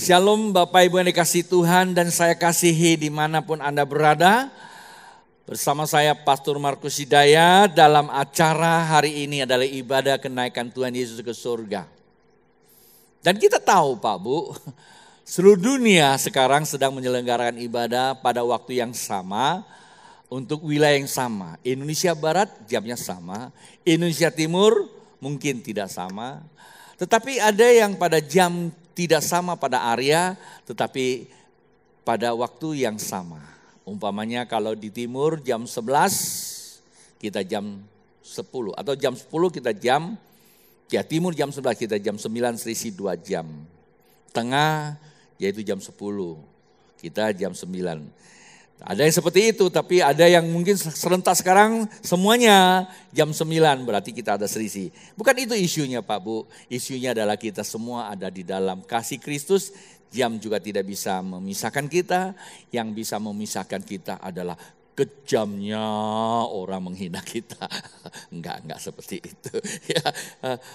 Shalom Bapak Ibu yang dikasihi Tuhan dan saya kasihi dimanapun Anda berada. Bersama saya Pastor Markus Hidayat dalam acara hari ini adalah ibadah kenaikan Tuhan Yesus ke surga. Dan kita tahu Pak Bu, seluruh dunia sekarang sedang menyelenggarakan ibadah pada waktu yang sama untuk wilayah yang sama. Indonesia Barat jamnya sama, Indonesia Timur mungkin tidak sama. Tetapi ada yang pada jam tidak sama pada area, tetapi pada waktu yang sama. Umpamanya kalau di timur jam 11, kita jam 10. Atau jam 10 kita timur jam 11, kita jam 9, selisih 2 jam. Tengah yaitu jam 10, kita jam 9. Ada yang seperti itu, tapi ada yang mungkin serentak sekarang semuanya jam 9, berarti kita ada selisih. Bukan itu isunya Pak Bu, isunya adalah kita semua ada di dalam kasih Kristus. Jam juga tidak bisa memisahkan kita, yang bisa memisahkan kita adalah kejamnya orang menghina kita. Enggak seperti itu. Ya,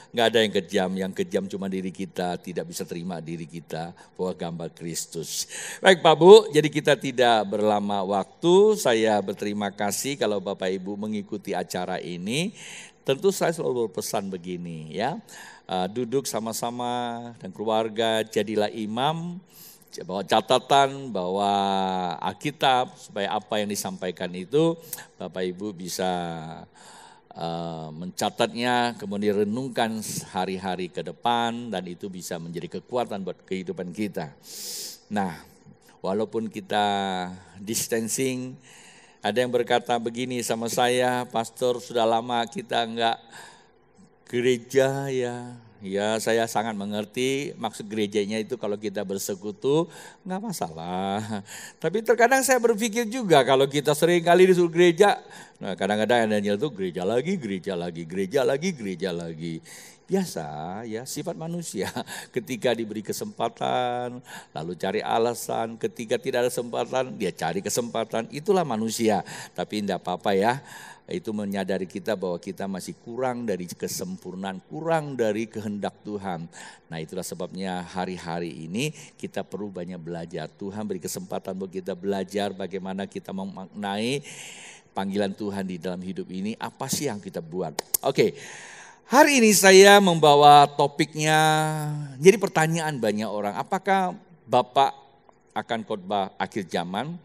enggak ada yang kejam cuma diri kita, tidak bisa terima diri kita bahwa gambar Kristus. Baik Pak Bu, jadi kita tidak berlama waktu, saya berterima kasih kalau Bapak Ibu mengikuti acara ini. Tentu saya selalu berpesan begini ya, duduk sama-sama dan keluarga, jadilah imam, bawa catatan, bawa Alkitab supaya apa yang disampaikan itu Bapak Ibu bisa mencatatnya, kemudian renungkan hari-hari ke depan dan itu bisa menjadi kekuatan buat kehidupan kita. Nah, walaupun kita distancing, ada yang berkata begini sama saya, Pastor sudah lama kita enggak gereja ya. Ya saya sangat mengerti maksud gerejanya itu kalau kita bersekutu nggak masalah. Tapi terkadang saya berpikir juga kalau kita sering kali disuruh gereja, nah kadang-kadang Daniel itu gereja lagi. Biasa ya sifat manusia ketika diberi kesempatan lalu cari alasan, ketika tidak ada kesempatan dia cari kesempatan, itulah manusia. Tapi tidak apa-apa ya. Itu menyadari kita bahwa kita masih kurang dari kesempurnaan, kurang dari kehendak Tuhan. Nah itulah sebabnya hari-hari ini kita perlu banyak belajar. Tuhan beri kesempatan buat kita belajar bagaimana kita memaknai panggilan Tuhan di dalam hidup ini. Apa sih yang kita buat? Oke, hari ini saya membawa topiknya, jadi pertanyaan banyak orang. Apakah Bapak akan khotbah akhir zaman?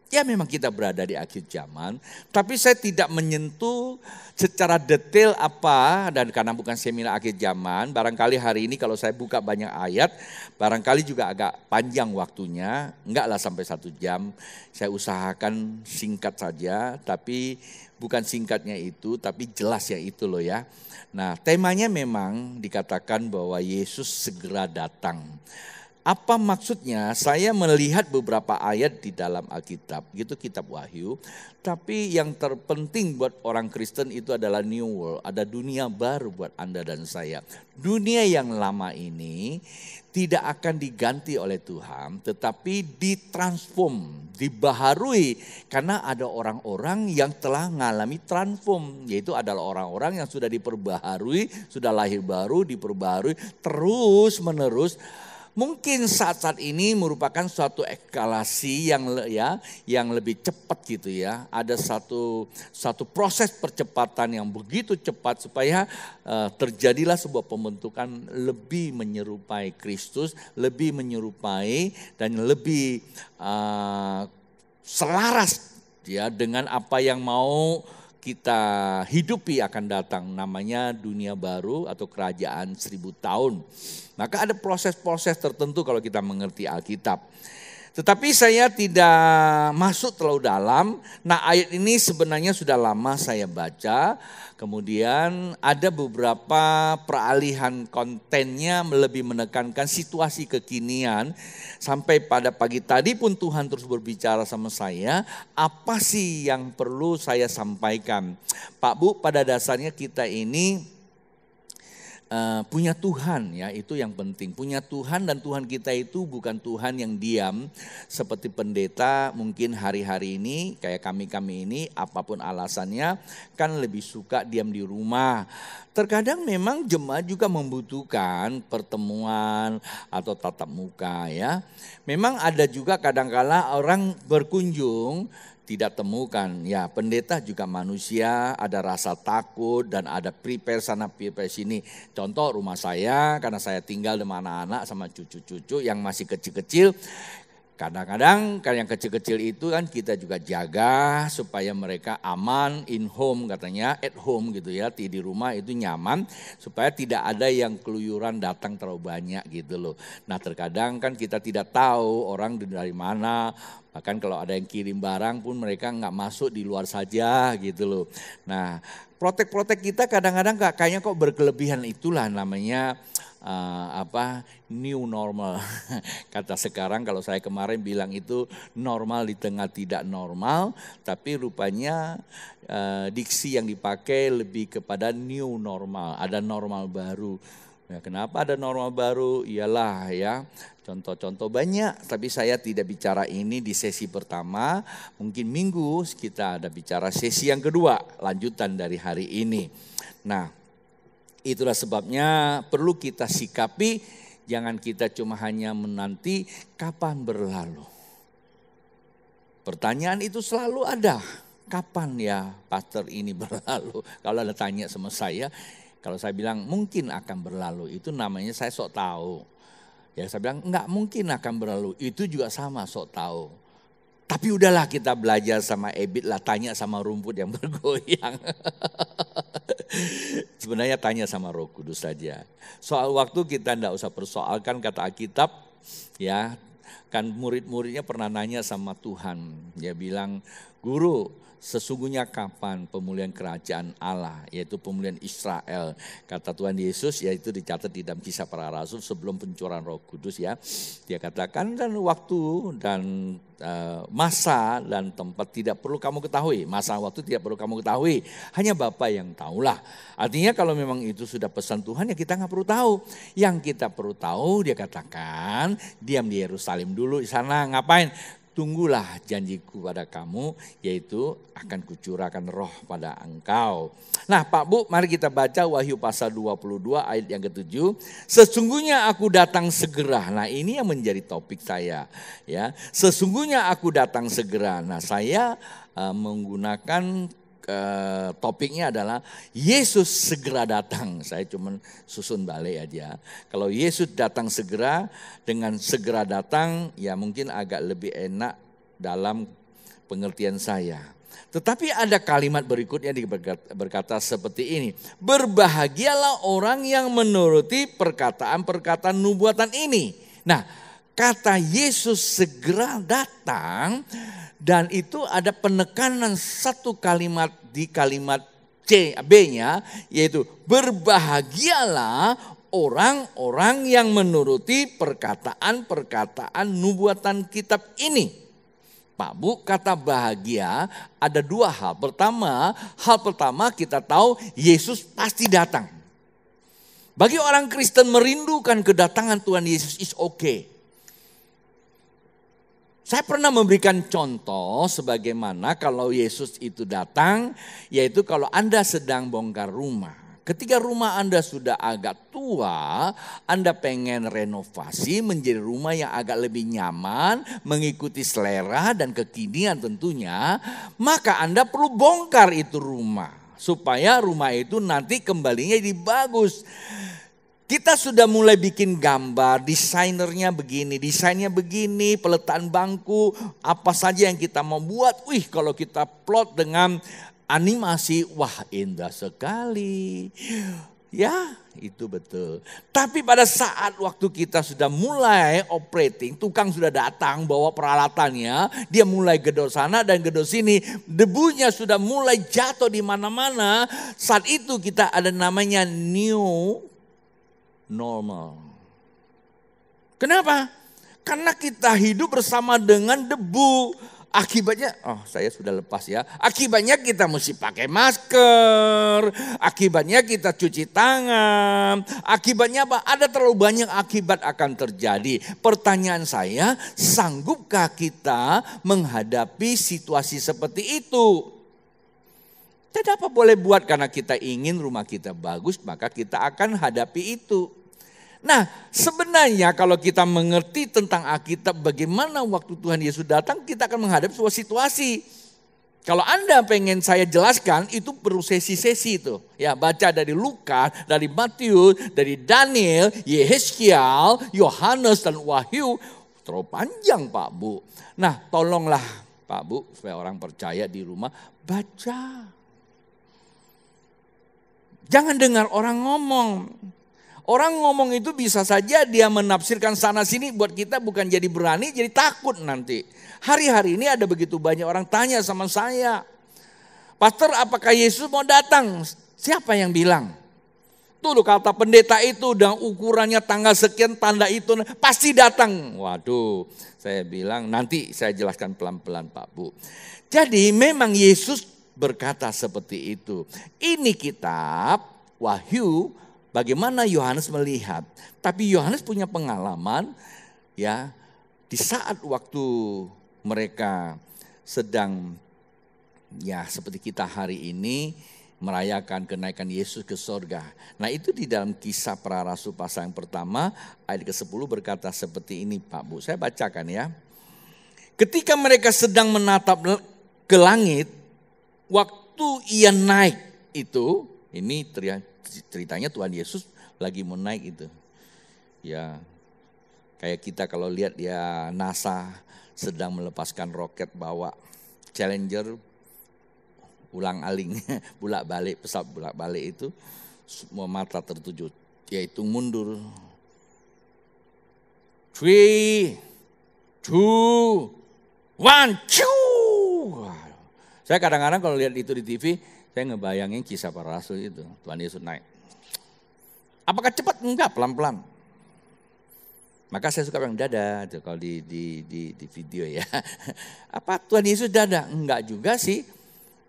Ya memang kita berada di akhir zaman, tapi saya tidak menyentuh secara detail apa, dan karena bukan seminar akhir zaman, barangkali hari ini kalau saya buka banyak ayat, barangkali juga agak panjang waktunya, enggaklah sampai 1 jam, saya usahakan singkat saja, tapi bukan singkatnya itu, tapi jelas ya itu loh ya. Nah temanya memang dikatakan bahwa Yesus segera datang. Apa maksudnya? Saya melihat beberapa ayat di dalam Alkitab, gitu kitab Wahyu. Tapi yang terpenting buat orang Kristen itu adalah new world, ada dunia baru buat Anda dan saya. Dunia yang lama ini tidak akan diganti oleh Tuhan, tetapi ditransform, dibaharui. Karena ada orang-orang yang telah mengalami transform, yaitu adalah orang-orang yang sudah diperbaharui, sudah lahir baru, diperbaharui terus menerus. Mungkin saat-saat ini merupakan suatu eskalasi yang lebih cepat gitu ya. Ada satu proses percepatan yang begitu cepat supaya terjadilah sebuah pembentukan lebih menyerupai Kristus, lebih menyerupai dan lebih selaras ya dengan apa yang mau kita hidupi akan datang, namanya dunia baru atau kerajaan 1000 tahun. Maka ada proses-proses tertentu kalau kita mengerti Alkitab. Tetapi saya tidak masuk terlalu dalam. Nah ayat ini sebenarnya sudah lama saya baca. Kemudian ada beberapa peralihan kontennya lebih menekankan situasi kekinian. Sampai pada pagi tadi pun Tuhan terus berbicara sama saya, apa sih yang perlu saya sampaikan. Pak Bu, pada dasarnya kita ini punya Tuhan, ya itu yang penting. Punya Tuhan, dan Tuhan kita itu bukan Tuhan yang diam seperti pendeta mungkin hari-hari ini kayak kami ini apapun alasannya kan lebih suka diam di rumah. Terkadang memang jemaat juga membutuhkan pertemuan atau tatap muka, ya. Memang ada juga kadang-kala orang berkunjung tidak temukan, ya pendeta juga manusia, ada rasa takut dan ada prepare sana prepare sini. Contoh rumah saya, karena saya tinggal dengan anak-anak sama cucu-cucu yang masih kecil-kecil. Kadang-kadang kan yang kecil-kecil itu kan kita juga jaga supaya mereka aman in home, katanya at home gitu ya, di rumah itu nyaman supaya tidak ada yang keluyuran datang terlalu banyak gitu loh. Nah terkadang kan kita tidak tahu orang dari mana, bahkan kalau ada yang kirim barang pun mereka nggak masuk, di luar saja gitu loh. Nah protek-protek kita kadang-kadang kayaknya kok berkelebihan, itulah namanya new normal. Kata sekarang, kalau saya kemarin bilang itu normal di tengah tidak normal, tapi rupanya diksi yang dipakai lebih kepada new normal, ada normal baru. Ya, kenapa ada normal baru? Iyalah ya, contoh-contoh banyak, tapi saya tidak bicara ini di sesi pertama. Mungkin minggu kita ada bicara sesi yang kedua, lanjutan dari hari ini. Nah, itulah sebabnya perlu kita sikapi, jangan kita cuma hanya menanti kapan berlalu. Pertanyaan itu selalu ada, kapan ya pastor ini berlalu? Kalau ada tanya sama saya, kalau saya bilang mungkin akan berlalu, itu namanya saya sok tahu. Ya saya bilang enggak mungkin akan berlalu, itu juga sama sok tahu. Tapi udahlah kita belajar sama Ebit lah, tanya sama rumput yang bergoyang. Sebenarnya tanya sama Roh Kudus saja. Soal waktu kita enggak usah persoalkan, kata Alkitab ya. Kan murid-muridnya pernah nanya sama Tuhan. Dia bilang, "Guru, sesungguhnya kapan pemulihan kerajaan Allah, yaitu pemulihan Israel?" Kata Tuhan Yesus, yaitu dicatat di dalam Kisah Para Rasul sebelum pencurahan Roh Kudus ya. Dia katakan, dan waktu dan masa dan tempat tidak perlu kamu ketahui. Masa waktu tidak perlu kamu ketahui, hanya Bapa yang tahulah. Artinya kalau memang itu sudah pesan Tuhan ya kita nggak perlu tahu. Yang kita perlu tahu, dia katakan diam di Yerusalem dulu, di sana ngapain? Tunggulah janjiku pada kamu, yaitu akan kucurahkan roh pada engkau. Nah Pak Bu, mari kita baca Wahyu pasal 22 ayat yang ke-7. Sesungguhnya aku datang segera. Nah ini yang menjadi topik saya. Ya, sesungguhnya aku datang segera. Nah saya menggunakan topiknya adalah Yesus segera datang. Saya cuma susun balik aja. Kalau Yesus datang segera, dengan segera datang ya mungkin agak lebih enak dalam pengertian saya. Tetapi ada kalimat berikutnya berkata seperti ini. Berbahagialah orang yang menuruti perkataan-perkataan nubuatan ini. Nah, kata Yesus segera datang, dan itu ada penekanan satu kalimat di kalimat B-nya, yaitu berbahagialah orang-orang yang menuruti perkataan-perkataan nubuatan kitab ini. Pak Bu, kata bahagia ada dua hal. Hal pertama kita tahu Yesus pasti datang. Bagi orang Kristen merindukan kedatangan Tuhan Yesus is okay. Saya pernah memberikan contoh sebagaimana kalau Yesus itu datang, yaitu kalau Anda sedang bongkar rumah. Ketika rumah Anda sudah agak tua, Anda pengen renovasi menjadi rumah yang agak lebih nyaman, mengikuti selera dan kekinian tentunya, maka Anda perlu bongkar itu rumah, supaya rumah itu nanti kembalinya jadi bagus. Kita sudah mulai bikin gambar, desainernya begini, peletakan bangku, apa saja yang kita mau buat. Wih, kalau kita plot dengan animasi, wah indah sekali. Ya, itu betul. Tapi pada saat waktu kita sudah mulai operating, tukang sudah datang bawa peralatannya, dia mulai gedor sana dan gedor sini, debunya sudah mulai jatuh di mana-mana. Saat itu kita ada namanya new normal. Kenapa? Karena kita hidup bersama dengan debu. Akibatnya, saya sudah lepas ya. Akibatnya kita mesti pakai masker. Akibatnya kita cuci tangan. Akibatnya apa? Ada terlalu banyak akibat akan terjadi. Pertanyaan saya, sanggupkah kita menghadapi situasi seperti itu? Tidak apa boleh buat karena kita ingin rumah kita bagus, maka kita akan hadapi itu. Nah, sebenarnya kalau kita mengerti tentang Alkitab bagaimana waktu Tuhan Yesus datang, kita akan menghadapi sebuah situasi. Kalau Anda pengen saya jelaskan, itu perlu sesi-sesi itu. Ya, baca dari Lukas, dari Matius, dari Daniel, Yehezkiel, Yohanes dan Wahyu. Terlalu panjang Pak Bu. Nah, tolonglah Pak Bu, supaya orang percaya di rumah, baca. Jangan dengar orang ngomong. Orang ngomong itu bisa saja dia menafsirkan sana sini buat kita bukan jadi berani, jadi takut nanti. Hari-hari ini ada begitu banyak orang tanya sama saya, Pastor apakah Yesus mau datang? Siapa yang bilang? Tuh kata pendeta itu udah ukurannya tanggal sekian tanda itu pasti datang. Waduh, saya bilang nanti saya jelaskan pelan-pelan Pak Bu. Jadi memang Yesus berkata seperti itu. Ini kitab Wahyu. Bagaimana Yohanes melihat, tapi Yohanes punya pengalaman ya di saat waktu mereka sedang ya seperti kita hari ini merayakan kenaikan Yesus ke sorga. Nah itu di dalam Kisah Para Rasul pasal yang pertama ayat ke-10 berkata seperti ini Pak Bu, saya bacakan ya. Ketika mereka sedang menatap ke langit, waktu ia naik itu, ini ceritanya Tuhan Yesus lagi mau naik itu. Ya, kayak kita kalau lihat ya NASA sedang melepaskan roket bawa Challenger ulang-aling, bolak-balik, pesawat bolak-balik itu semua mata tertuju, yaitu mundur. 3, 2, 1, ciu. Saya kadang-kadang kalau lihat itu di TV, saya ngebayangin Kisah Para Rasul itu, Tuhan Yesus naik. Apakah cepat? Enggak, pelan-pelan. Maka saya suka bilang dada itu kalau di video ya. Apa Tuhan Yesus dada? Enggak juga sih.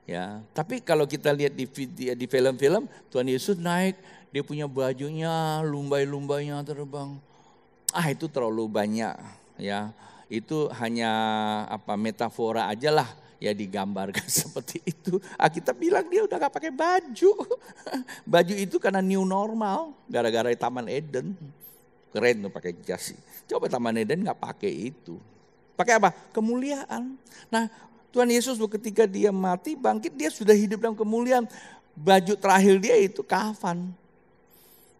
Ya, tapi kalau kita lihat di video, di film-film, Tuhan Yesus naik, dia punya bajunya, lumbai-lumbainya terbang. Itu terlalu banyak ya. Itu hanya metafora aja lah. Ya digambarkan seperti itu. Kita bilang dia udah gak pakai baju. Baju itu karena new normal. Gara-gara di Taman Eden. Keren tuh pakai jas. Coba Taman Eden gak pakai itu. Pakai apa? Kemuliaan. Nah Tuhan Yesus ketika dia mati bangkit dia sudah hidup dalam kemuliaan. Baju terakhir dia itu kafan.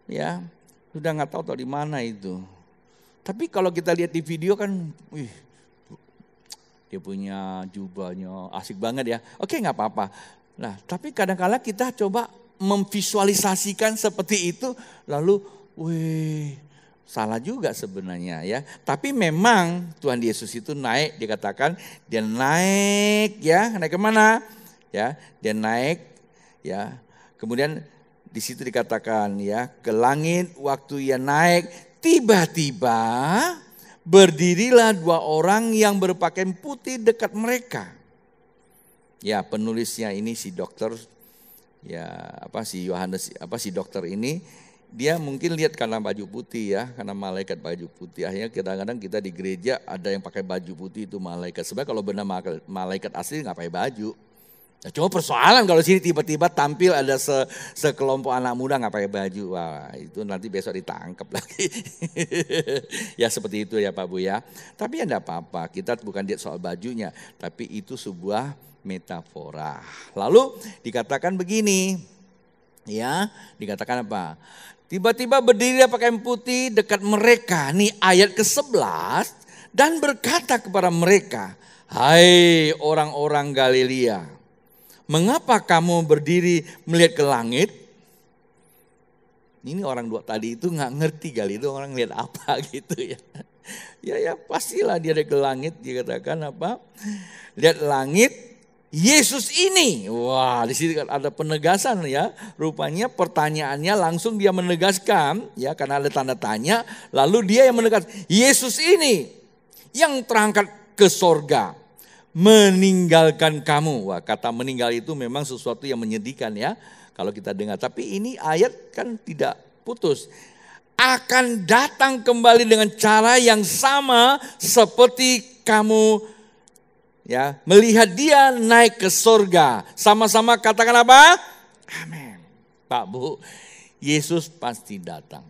Ya sudah gak tahu di mana itu. Tapi kalau kita lihat di video kan dia punya jubahnya asik banget ya. Oke gak apa-apa. Nah tapi kadang-kadang kita coba memvisualisasikan seperti itu. Lalu salah juga sebenarnya ya. Tapi memang Tuhan Yesus itu naik, dikatakan dia naik ya. Naik kemana? Ya, dia naik ya. Kemudian di situ dikatakan ya, ke langit waktu ia naik tiba-tiba berdirilah 2 orang yang berpakaian putih dekat mereka. Ya penulisnya ini si dokter, ya si Yohanes, si dokter ini, dia mungkin lihat karena baju putih ya, karena malaikat baju putih. Akhirnya kadang-kadang kita di gereja ada yang pakai baju putih itu malaikat. Sebenarnya kalau benar malaikat asli nggak pakai baju. Ya, cuma persoalan kalau sini tiba-tiba tampil ada sekelompok anak muda nggak pakai baju, wah itu nanti besok ditangkap lagi. Ya seperti itu ya Pak Bu ya. Tapi ya enggak apa-apa, kita bukan lihat soal bajunya, tapi itu sebuah metafora. Lalu dikatakan begini, ya dikatakan apa? Tiba-tiba berdiri pakai putih dekat mereka, nih ayat ke-11, dan berkata kepada mereka, hai orang-orang Galilea, mengapa kamu berdiri melihat ke langit? Ini orang dua tadi itu nggak ngerti kali itu orang lihat apa gitu ya. Ya pastilah dia lihat ke langit, dia katakan apa? Lihat langit, Yesus ini. Wah di sini ada penegasan ya. Rupanya pertanyaannya langsung dia menegaskan ya karena ada tanda tanya. Lalu dia yang menegaskan Yesus ini yang terangkat ke sorga. meninggalkan kamu. Wah, kata meninggal itu memang sesuatu yang menyedihkan ya kalau kita dengar. Tapi ini ayat kan tidak putus. Akan datang kembali dengan cara yang sama seperti kamu ya melihat dia naik ke surga. Sama-sama katakan apa? Amin. Pak Bu, Yesus pasti datang.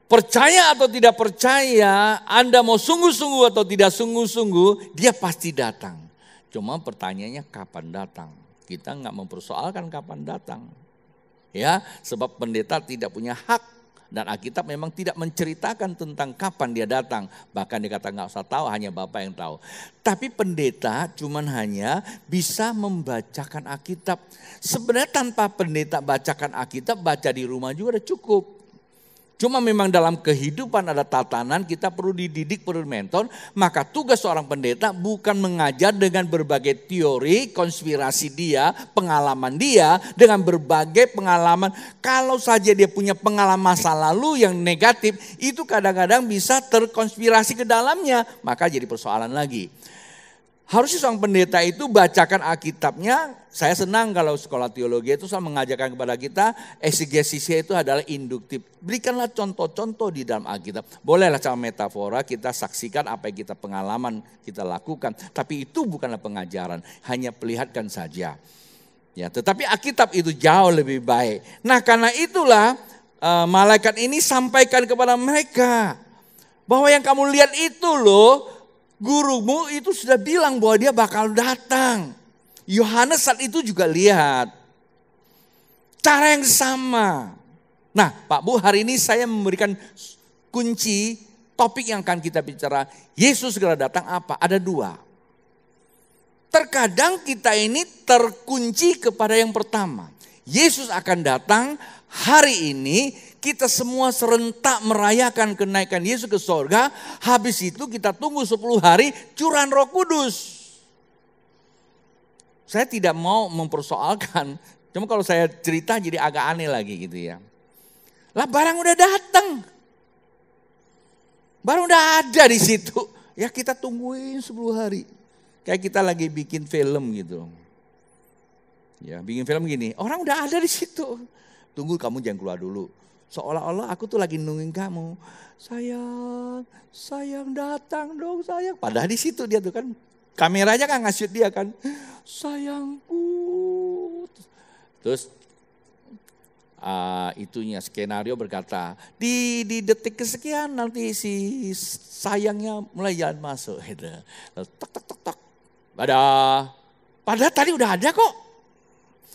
Percaya atau tidak percaya, Anda mau sungguh-sungguh atau tidak sungguh-sungguh, dia pasti datang. Cuma pertanyaannya kapan datang? Kita nggak mempersoalkan kapan datang. Ya, sebab pendeta tidak punya hak dan Alkitab memang tidak menceritakan tentang kapan dia datang. Bahkan dia kata nggak usah tahu, hanya Bapa yang tahu. Tapi pendeta cuman hanya bisa membacakan Alkitab. Sebenarnya tanpa pendeta bacakan Alkitab, baca di rumah juga udah cukup. Cuma memang dalam kehidupan ada tatanan, kita perlu dididik, perlu mentor. Maka tugas seorang pendeta bukan mengajar dengan berbagai teori, konspirasi dia, pengalaman dia. Dengan berbagai pengalaman, kalau saja dia punya pengalaman masa lalu yang negatif, itu kadang-kadang bisa terkonspirasi ke dalamnya. Maka jadi persoalan lagi. Harusnya seorang pendeta itu bacakan Alkitabnya. Saya senang kalau sekolah teologi itu selalu mengajarkan kepada kita eksegesinya itu adalah induktif. Berikanlah contoh-contoh di dalam Alkitab. Bolehlah cara metafora kita saksikan apa yang kita pengalaman kita lakukan. Tapi itu bukanlah pengajaran, hanya perlihatkan saja. Ya, tetapi Alkitab itu jauh lebih baik. Nah karena itulah malaikat ini sampaikan kepada mereka bahwa yang kamu lihat itu loh, gurumu itu sudah bilang bahwa dia bakal datang. Yohanes saat itu juga lihat. Cara yang sama. Nah Pak Bu, hari ini saya memberikan kunci topik yang akan kita bicara. Yesus segera datang apa? Ada dua. Terkadang kita ini terkunci kepada yang pertama. Yesus akan datang hari ini. Kita semua serentak merayakan kenaikan Yesus ke surga. Habis itu kita tunggu 10 hari curahan Roh Kudus. Saya tidak mau mempersoalkan. Cuma kalau saya cerita jadi agak aneh lagi gitu ya. Lah barang udah datang. Barang udah ada di situ. Ya kita tungguin 10 hari. Kayak kita lagi bikin film gitu. Ya bikin film gini. Orang udah ada di situ. Tunggu, kamu jangan keluar dulu. Seolah-olah aku tuh lagi nungguin kamu. Sayang datang dong sayang. Padahal di situ dia tuh kan. Kameranya kan ngasih dia kan. Sayangku. Terus itunya skenario berkata. Di detik kesekian nanti si sayangnya mulai jalan masuk. Gitu. Tok. Padahal tadi udah ada kok.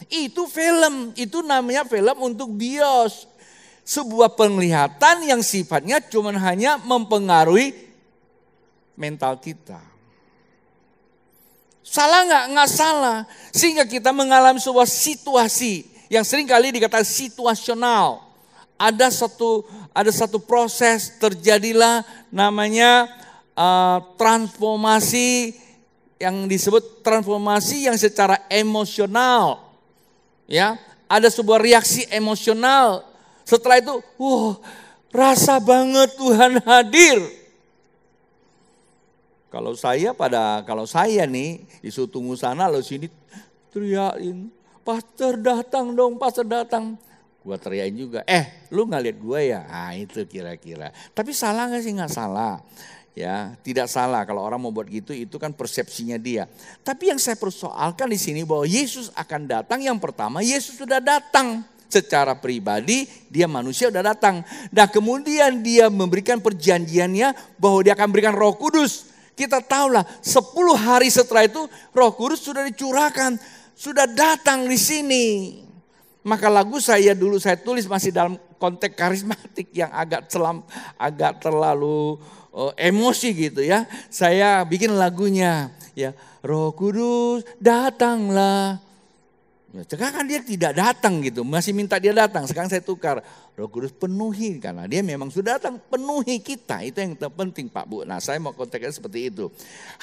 Itu film. Itu namanya film untuk bios. Sebuah penglihatan yang sifatnya cuma hanya mempengaruhi mental kita. Salah nggak? Nggak salah. Sehingga kita mengalami sebuah situasi yang seringkali dikatakan situasional. Ada satu proses terjadilah namanya transformasi yang disebut transformasi yang secara emosional. Ya, ada sebuah reaksi emosional. Setelah itu, rasa banget Tuhan hadir. Kalau saya nih disuruh tunggu sana, lalu sini teriakin, pastor datang dong, pastor datang. Gua teriakin juga, lu nggak lihat gue ya? Nah itu kira-kira. Tapi salah nggak sih? Nggak salah. Ya, tidak salah kalau orang mau buat gitu, itu kan persepsinya dia. Tapi yang saya persoalkan di sini bahwa Yesus akan datang. Yang pertama, Yesus sudah datang. Secara pribadi dia manusia udah datang. Dan kemudian dia memberikan perjanjiannya bahwa dia akan berikan Roh Kudus. Kita tahulah 10 hari setelah itu Roh Kudus sudah dicurahkan. Sudah datang di sini. Maka lagu saya tulis masih dalam konteks karismatik yang agak terlalu emosi gitu ya. Saya bikin lagunya ya, Roh Kudus datanglah. Ya, sekarang kan dia tidak datang gitu, masih minta dia datang. Sekarang saya tukar, Roh Kudus penuhi, karena dia memang sudah datang, penuhi kita. Itu yang terpenting Pak Bu. Nah saya mau konteksnya seperti itu.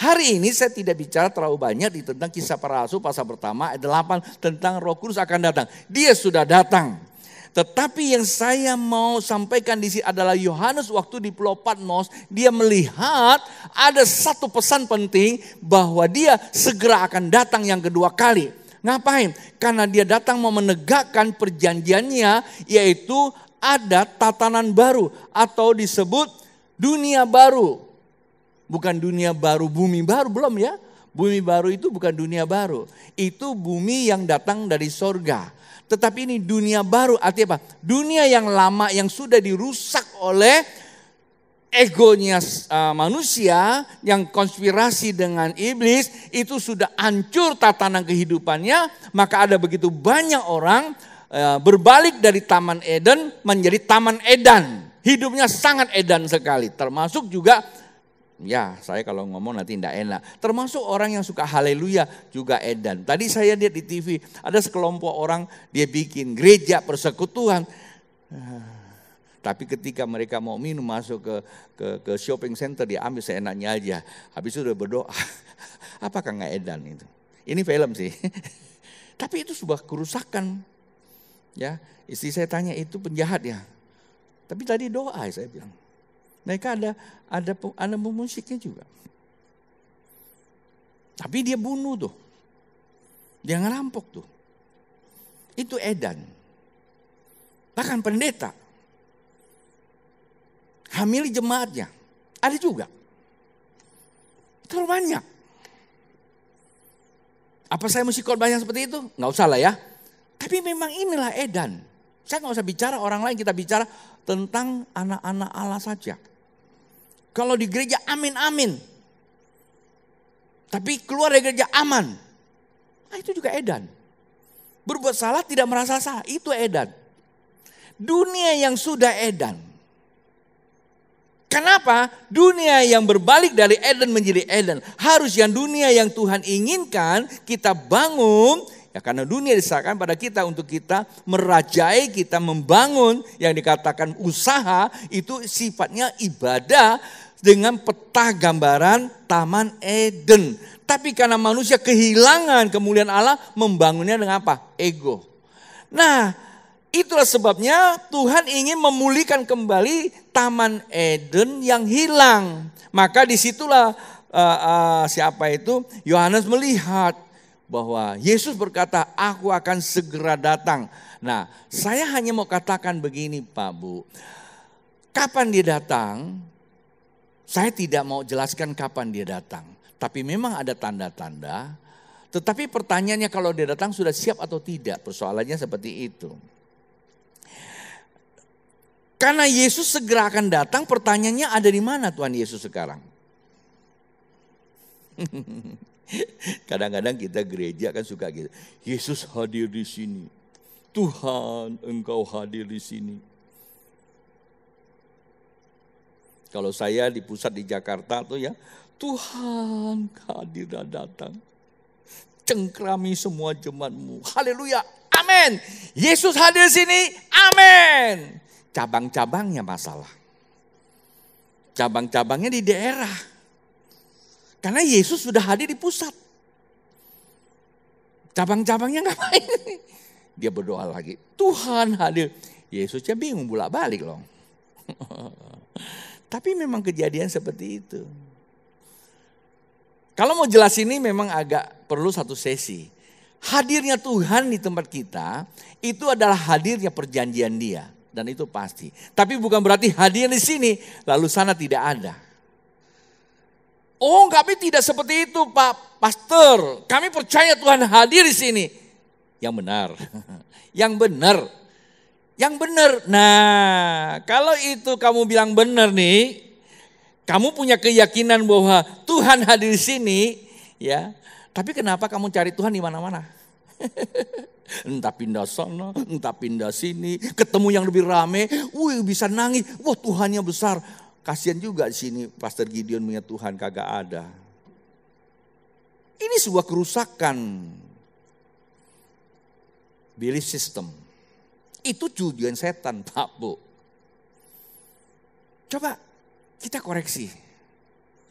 Hari ini saya tidak bicara terlalu banyak tentang Kisah Para Rasul pasal pertama ayat 8 tentang Roh Kudus akan datang. Dia sudah datang. Tetapi yang saya mau sampaikan di sini adalah Yohanes waktu di Pulau Patmos, dia melihat ada satu pesan penting bahwa dia segera akan datang yang kedua kali. Ngapain? Karena dia datang mau menegakkan perjanjiannya, yaitu ada tatanan baru atau disebut dunia baru. Bukan dunia baru, bumi baru, belum ya. Bumi baru itu bukan dunia baru. Itu bumi yang datang dari sorga. Tetapi ini dunia baru, artinya apa? Dunia yang lama yang sudah dirusak oleh egonya manusia yang konspirasi dengan iblis, itu sudah hancur tatanan kehidupannya. Maka ada begitu banyak orang berbalik dari Taman Eden menjadi Taman Edan. Hidupnya sangat edan sekali. Termasuk juga, ya saya kalau ngomong nanti tidak enak, termasuk orang yang suka haleluya juga edan. Tadi saya lihat di TV ada sekelompok orang dia bikin gereja persekutuan. Tapi ketika mereka mau minum masuk ke shopping center, dia ambil seenaknya aja. Habis itu udah berdoa, apakah nggak edan itu? Ini film sih. Tapi itu sebuah kerusakan. Ya, istri saya tanya, itu penjahat ya? Tapi tadi doa saya bilang. Mereka ada musiknya juga. Tapi dia bunuh tuh. Dia ngerampok tuh. Itu edan. Bahkan pendeta hamili jemaatnya. Ada juga. Terlalu banyak. Apa saya mesti khotbah yang seperti itu? Nggak usah lah ya. Tapi memang inilah edan. Saya nggak usah bicara orang lain, kita bicara tentang anak-anak Allah saja. Kalau di gereja amin amin. Tapi keluar dari gereja aman. Nah, itu juga edan. Berbuat salah tidak merasa salah, itu edan. Dunia yang sudah edan. Kenapa? Dunia yang berbalik dari Eden menjadi Eden. Harus yang dunia yang Tuhan inginkan kita bangun. Ya, karena dunia diserahkan pada kita untuk kita merajai, kita membangun. Yang dikatakan usaha itu sifatnya ibadah dengan peta gambaran Taman Eden. Tapi karena manusia kehilangan kemuliaan Allah, membangunnya dengan apa? Ego. Nah, itulah sebabnya Tuhan ingin memulihkan kembali Taman Eden yang hilang. Maka disitulah siapa itu? Yohanes melihat bahwa Yesus berkata, aku akan segera datang. Nah, saya hanya mau katakan begini Pak Bu. Kapan dia datang? Saya tidak mau jelaskan kapan dia datang. Tapi memang ada tanda-tanda. Tetapi pertanyaannya kalau dia datang sudah siap atau tidak? Persoalannya seperti itu. Karena Yesus segera akan datang, pertanyaannya ada di mana Tuhan Yesus sekarang? Kadang-kadang kita gereja kan suka gitu. Yesus hadir di sini. Tuhan, Engkau hadir di sini. Kalau saya di pusat di Jakarta tuh ya, Tuhan hadir dan datang. Cengkrami semua jemaat-Mu. Haleluya. Amin. Yesus hadir di sini. Amin. Cabang-cabangnya masalah. Cabang-cabangnya di daerah. Karena Yesus sudah hadir di pusat. Cabang-cabangnya ngapain? Dia berdoa lagi. Tuhan hadir. Yesusnya bingung bolak-balik loh. Tapi memang kejadian seperti itu. Kalau mau jelas ini memang agak perlu satu sesi. Hadirnya Tuhan di tempat kita itu adalah hadirnya perjanjian Dia. Dan itu pasti. Tapi bukan berarti hadir di sini lalu sana tidak ada. Oh, kami tidak seperti itu Pak Pastor. Kami percaya Tuhan hadir di sini. Yang benar. Yang benar. Yang benar. Nah, kalau itu kamu bilang benar nih, kamu punya keyakinan bahwa Tuhan hadir di sini, ya. Tapi kenapa kamu cari Tuhan di mana-mana? Entah pindah sana, entah pindah sini, ketemu yang lebih rame, bisa nangis, wah Tuhannya besar. Kasihan juga di sini Pastor Gideon punya Tuhan kagak ada. Ini sebuah kerusakan belief system. Itu tujuan setan Pak Bu. Coba kita koreksi.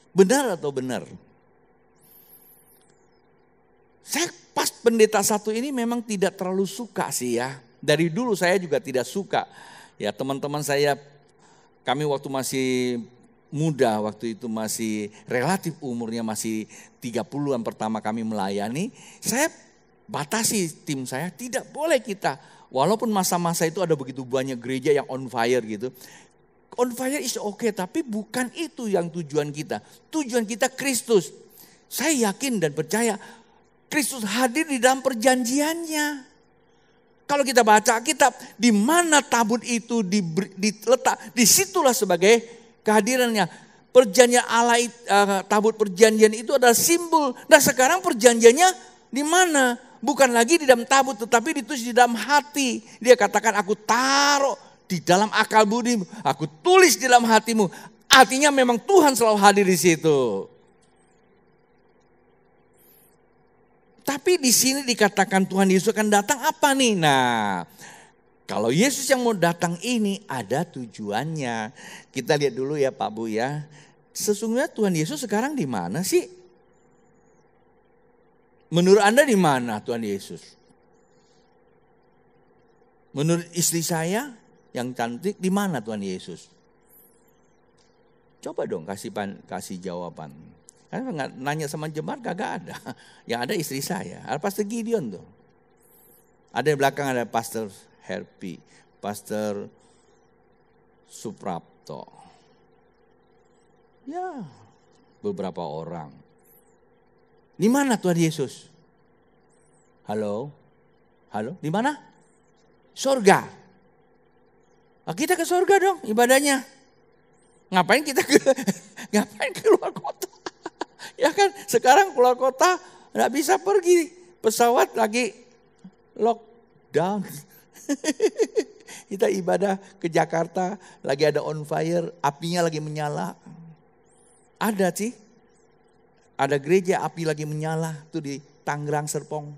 Benar atau benar? Saya pas pendeta satu ini memang tidak terlalu suka sih ya. Dari dulu saya juga tidak suka. Ya teman-teman saya, kami waktu masih muda, waktu itu masih relatif umurnya masih 30-an pertama kami melayani, saya batasi tim saya, tidak boleh kita. Walaupun masa-masa itu ada begitu banyak gereja yang on fire gitu. On fire is okay, tapi bukan itu yang tujuan kita. Tujuan kita Kristus. Saya yakin dan percaya Kristus hadir di dalam perjanjiannya. Kalau kita baca kitab, di mana tabut itu diletak, disitulah sebagai kehadirannya. Perjanjian Allah, tabut perjanjian itu adalah simbol. Nah sekarang perjanjiannya di mana? Bukan lagi di dalam tabut, tetapi ditulis di dalam hati. Dia katakan, aku taruh di dalam akal budimu, aku tulis di dalam hatimu. Artinya memang Tuhan selalu hadir di situ. Tapi di sini dikatakan Tuhan Yesus akan datang apa nih? Nah, kalau Yesus yang mau datang ini ada tujuannya. Kita lihat dulu ya Pak Bu ya. Sesungguhnya Tuhan Yesus sekarang di mana sih? Menurut Anda di mana Tuhan Yesus? Menurut istri saya yang cantik, di mana Tuhan Yesus? Coba dong kasih jawaban. Karena nggak nanya sama jemaat kagak ada. Yang ada istri saya, ada Pastor Gideon tuh. Ada di belakang ada Pastor Herpi, Pastor Suprapto. Ya, beberapa orang. Di mana Tuhan Yesus? Halo? Halo? Di mana? Sorga. Nah, kita ke sorga dong ibadahnya. Ngapain kita ngapain keluar kota? Ya kan sekarang keluar kota nggak bisa pergi. Pesawat lagi lockdown. Kita ibadah ke Jakarta lagi ada on fire. Apinya lagi menyala. Ada sih. Ada gereja api lagi menyala. Itu di Tangerang Serpong.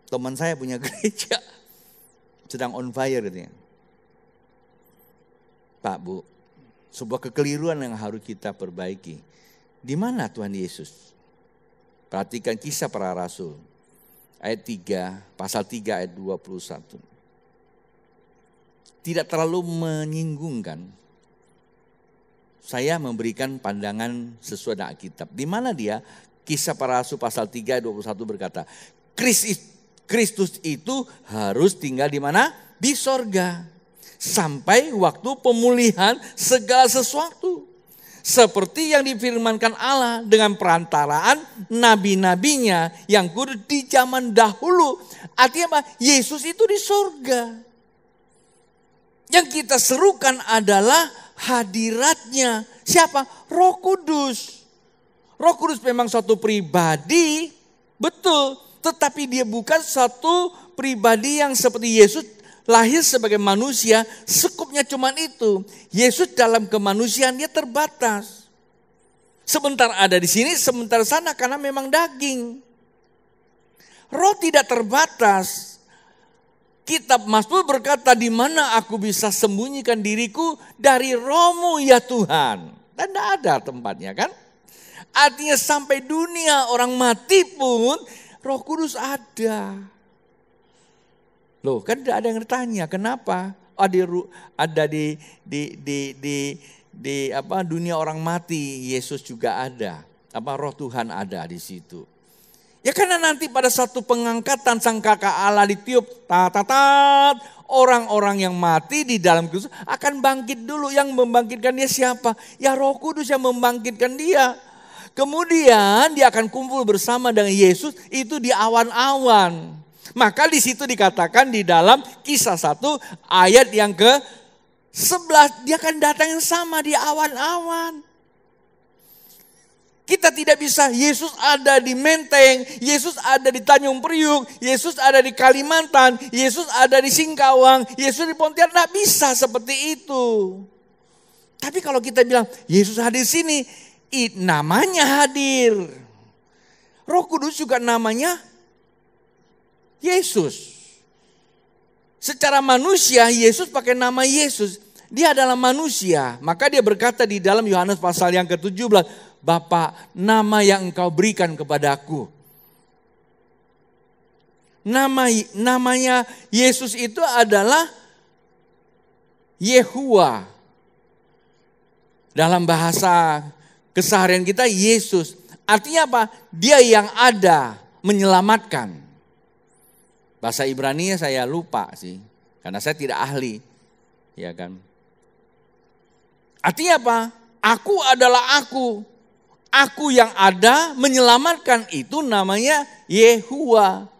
Teman saya punya gereja. Sedang on fire katanya. Pak Bu. Sebuah kekeliruan yang harus kita perbaiki. Di mana Tuhan Yesus? Perhatikan Kisah Para Rasul. Ayat 3, pasal 3 ayat 21. Tidak terlalu menyinggungkan. Saya memberikan pandangan sesuai dengan Alkitab. Di mana dia? Kisah Para Rasul pasal 3 ayat 21 berkata, Kristus itu harus tinggal di mana? Di sorga. Sampai waktu pemulihan segala sesuatu. Seperti yang difirmankan Allah dengan perantaraan nabi-nabinya yang kudus di zaman dahulu. Artinya apa? Yesus itu di sorga. Yang kita serukan adalah hadiratnya. Siapa? Roh Kudus. Roh Kudus memang suatu pribadi, betul. Tetapi dia bukan satu pribadi yang seperti Yesus lahir sebagai manusia, sekupnya cuman itu. Yesus dalam kemanusiaan dia terbatas. Sebentar ada di sini, sebentar sana karena memang daging. Roh tidak terbatas. Kitab Mazmur berkata, di mana aku bisa sembunyikan diriku dari Roh-Mu ya Tuhan. Dan tidak ada tempatnya kan. Artinya sampai dunia orang mati pun Roh Kudus ada. Loh kan tidak ada yang bertanya kenapa ada di dunia orang mati Yesus juga ada. Roh Tuhan ada di situ. Ya karena nanti pada satu pengangkatan sangkakala Allah ditiup tatat, orang-orang yang mati di dalam Kristus akan bangkit dulu. Yang membangkitkan dia siapa? Ya Roh Kudus yang membangkitkan dia. Kemudian dia akan kumpul bersama dengan Yesus itu di awan-awan. Maka di situ dikatakan di dalam Kisah 1 ayat yang ke-11 dia akan datang yang sama di awan-awan. Kita tidak bisa Yesus ada di Menteng, Yesus ada di Tanjung Priuk, Yesus ada di Kalimantan, Yesus ada di Singkawang, Yesus di Pontianak. Tidak bisa seperti itu. Tapi kalau kita bilang Yesus hadir di sini, namanya hadir. Roh Kudus juga namanya Yesus. Secara manusia Yesus pakai nama Yesus. Dia adalah manusia. Maka dia berkata di dalam Yohanes pasal yang ke-17. Bapa, nama yang engkau berikan kepadaku. Namanya Yesus itu adalah Yehuwa. Dalam bahasa keseharian kita Yesus. Artinya apa? Dia yang ada menyelamatkan. Bahasa Ibrani saya lupa sih. Karena saya tidak ahli. Ya kan? Artinya apa? Aku adalah aku. Aku yang ada menyelamatkan, itu namanya Yehuwa.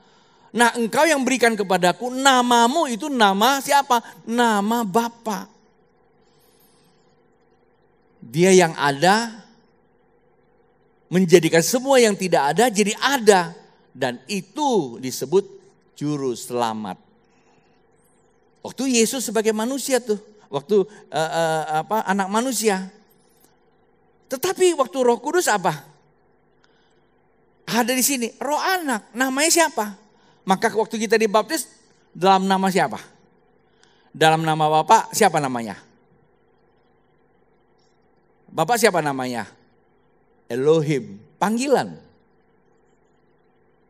Nah, engkau yang berikan kepadaku namamu, itu nama siapa? Nama Bapa. Dia yang ada menjadikan semua yang tidak ada jadi ada, dan itu disebut juru selamat. Waktu Yesus sebagai manusia tuh, waktu anak manusia. Tetapi waktu Roh Kudus apa? Ada di sini, Roh Anak. Namanya siapa? Maka waktu kita dibaptis dalam nama siapa? Dalam nama Bapa siapa namanya? Bapak siapa namanya? Elohim, panggilan.